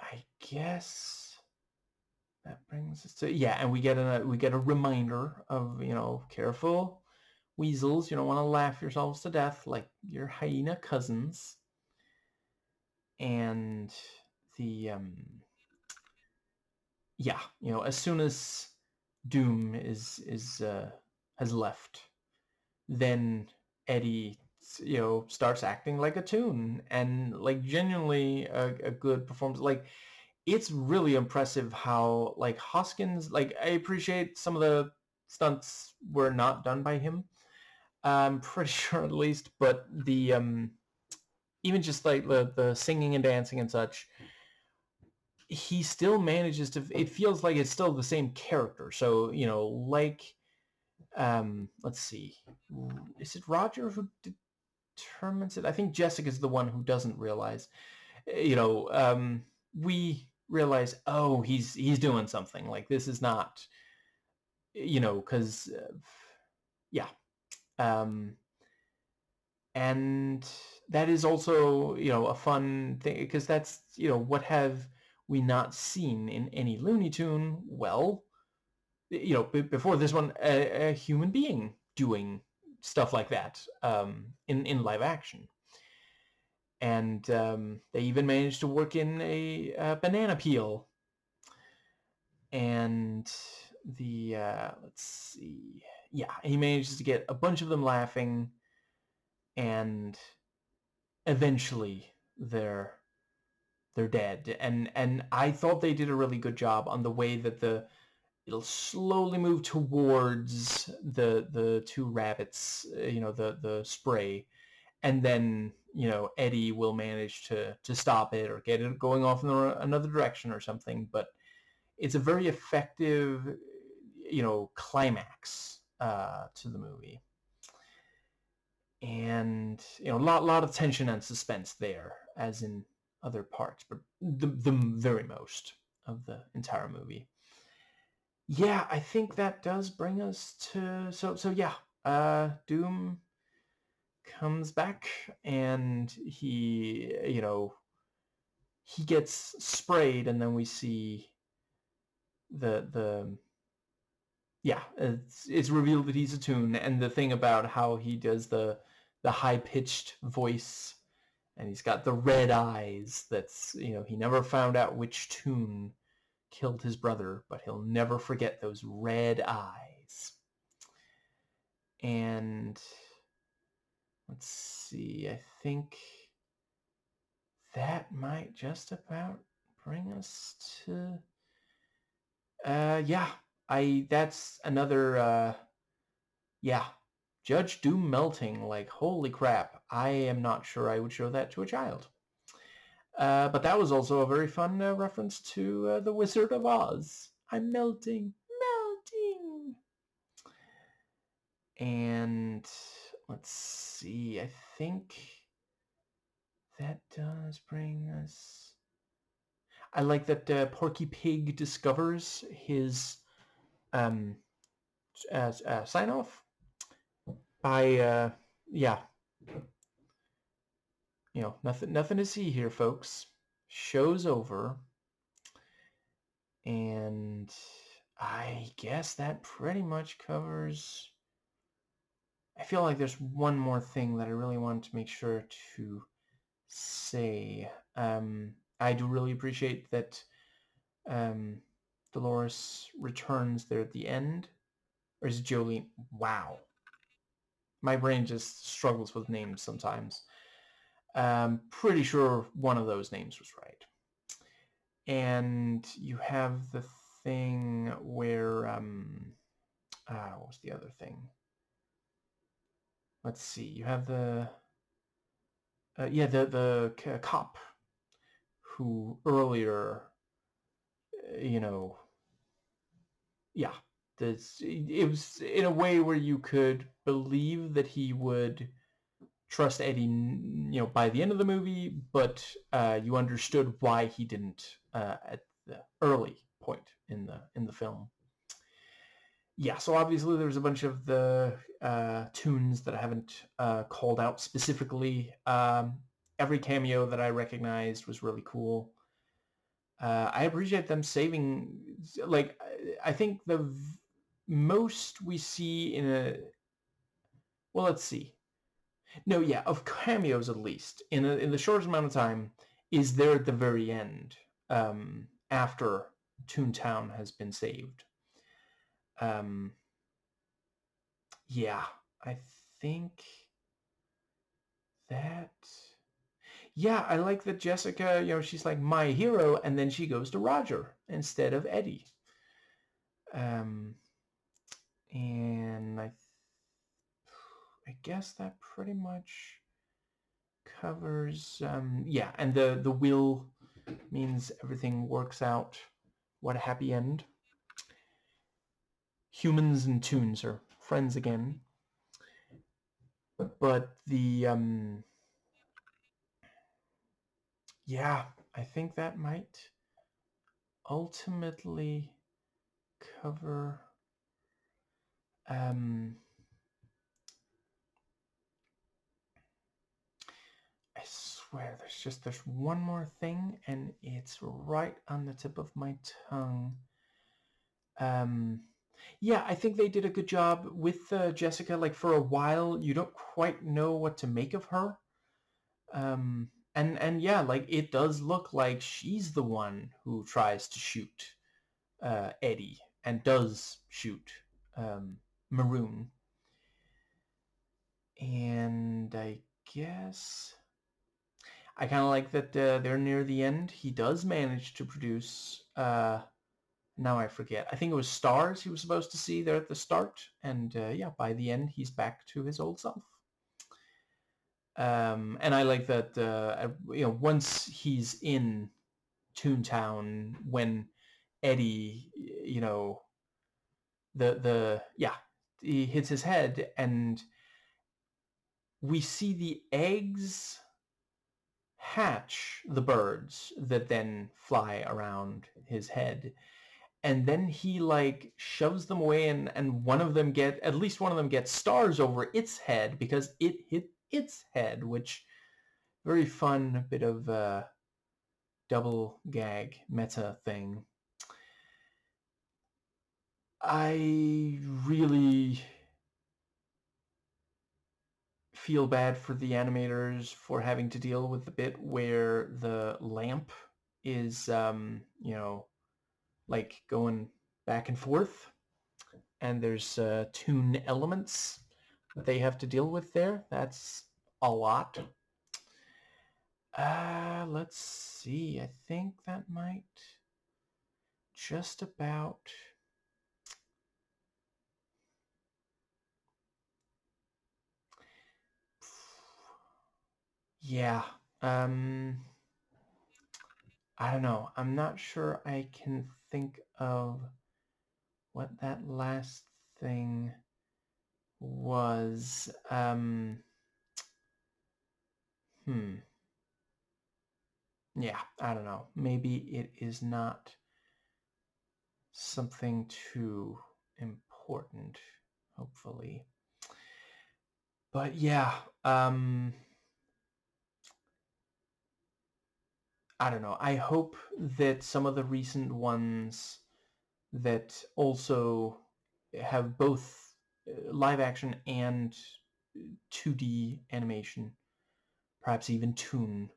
I guess that brings us to, yeah, and we get a reminder of, careful weasels, you don't want to laugh yourselves to death like your hyena cousins. And the yeah, as soon as Doom is has left, then Eddie starts acting like a toon, and like genuinely a good performance. Like, it's really impressive how, like, Hoskins, like, I appreciate some of the stunts were not done by him, I'm pretty sure, at least, but the even just like the singing and dancing and such, he still manages to, it feels like it's still the same character. So, like, let's see, is it Roger who determines it? I think Jessica's the one who doesn't realize. We realize, oh, he's doing something. Like, this is not, because yeah. And that is also, a fun thing, because that's, what have we not seen in any Looney Tune? Well, before this one, a human being doing stuff like that, in live action. And they even managed to work in a banana peel. And let's see, yeah, he manages to get a bunch of them laughing, and eventually they're dead. And I thought they did a really good job on the way that it'll slowly move towards the two rabbits, the spray, and then Eddie will manage to stop it or get it going off in another direction or something. But it's a very effective, climax to the movie. And a lot of tension and suspense there, as in other parts, but the very most of the entire movie. Yeah, I think that does bring us to, so yeah, Doom comes back, and he gets sprayed, and then we see the yeah, it's revealed that he's a Toon. And the thing about how he does the high-pitched voice, and he's got the red eyes, that's, he never found out which Toon killed his brother, but he'll never forget those red eyes. And let's see, I think that might just about bring us to, yeah, that's another, yeah, Judge Doom melting. Like, holy crap, I am not sure I would show that to a child. But that was also a very fun reference to The Wizard of Oz. I'm melting. And let's see, I think that does bring us... I like that Porky Pig discovers his sign-off by, yeah, nothing to see here, folks. Show's over. And I guess that pretty much covers... I feel like there's one more thing that I really wanted to make sure to say. I do really appreciate that Dolores returns there at the end. Or is it Jolene? Wow. My brain just struggles with names sometimes. Pretty sure one of those names was right. And you have the thing where... what was the other thing? Let's see. You have the cop who earlier, yeah, it was in a way where you could believe that he would trust Eddie, by the end of the movie, but you understood why he didn't at the early point in the film. Yeah, so obviously there's a bunch of the tunes that I haven't called out specifically. Every cameo that I recognized was really cool. I appreciate them saving, like, I think the most we see in a... Well, let's see. No, yeah, of cameos at least, in the shortest amount of time, is there at the very end, after Toontown has been saved. Yeah, I think that... Yeah, I like that Jessica, she's like, my hero, and then she goes to Roger instead of Eddie. And I guess that pretty much covers, yeah, and the will means everything works out. What a happy end. Humans and tunes are friends again. But yeah, I think that might ultimately cover, I swear there's one more thing, and it's right on the tip of my tongue. Yeah, I think they did a good job with Jessica. Like, for a while, you don't quite know what to make of her. And yeah, like, it does look like she's the one who tries to shoot Eddie, and does shoot Maroon. And I guess I kind of like that they're near the end. He does manage to produce, now I forget. I think it was stars he was supposed to see there at the start. And yeah, by the end, he's back to his old self. And I like that, once he's in Toontown, when Eddie, yeah, he hits his head, and we see the eggs hatch the birds that then fly around his head. And then he like shoves them away, and at least one of them gets stars over its head because it hit its head, which very fun bit of double gag meta thing. I really feel bad for the animators for having to deal with the bit where the lamp is, like going back and forth, and there's toon elements that they have to deal with there. That's a lot. Let's see. I think that might just about... Yeah. I don't know. I'm not sure I can think of what that last thing was. Yeah, I don't know. Maybe it is not something too important, hopefully. But yeah, I don't know. I hope that some of the recent ones that also have both live action and 2D animation, perhaps even toon,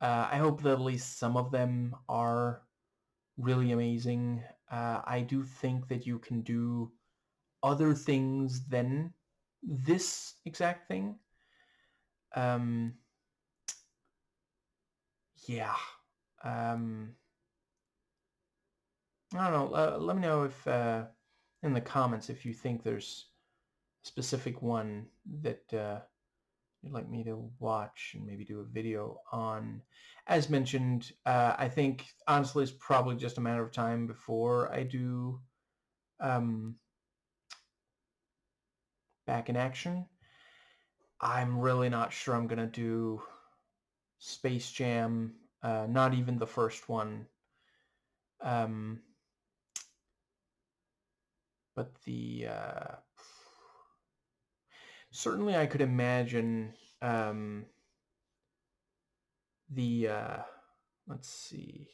I hope that at least some of them are really amazing. I do think that you can do other things than this exact thing. Yeah. I don't know. Let me know if in the comments if you think there's a specific one that you'd like me to watch and maybe do a video on. As mentioned, I think honestly it's probably just a matter of time before I do Back in Action. I'm really not sure I'm gonna do Space Jam, not even the first one. But the certainly I could imagine the let's see.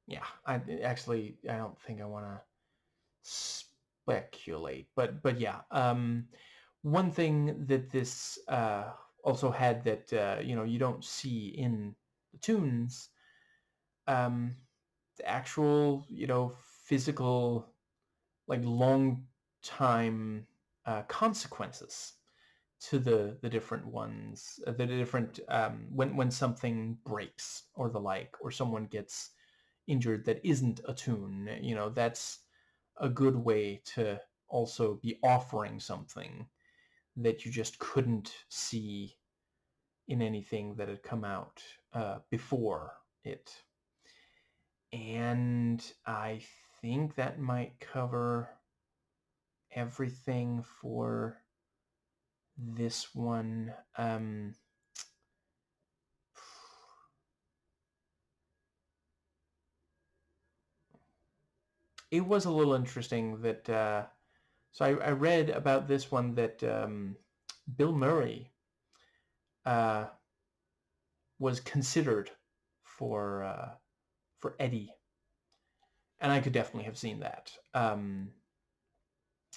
Yeah, I don't think I want to speculate, but yeah, one thing that this also had that you don't see in the tunes, the actual physical, like, long time consequences to the different ones, the different when something breaks or the like, or someone gets injured that isn't a toon. That's a good way to also be offering something that you just couldn't see in anything that had come out before it. And I think that might cover everything for this one. It was a little interesting that so I read about this one that Bill Murray was considered for Eddie, and I could definitely have seen that.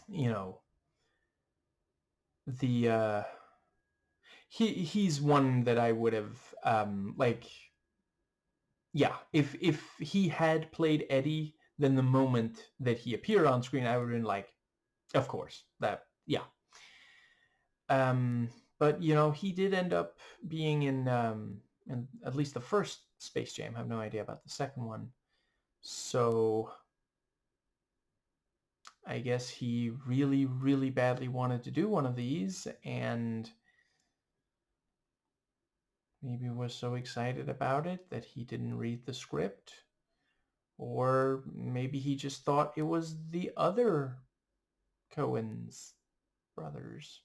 You know, the he's one that I would have like, yeah, if he had played Eddie, then the moment that he appeared on screen, I would have been like, of course, that, yeah. But you know, he did end up being in at least the first Space Jam. I have no idea about the second one. So I guess he really, really badly wanted to do one of these, and maybe was so excited about it that he didn't read the script. Or maybe he just thought it was the other Coen's brothers.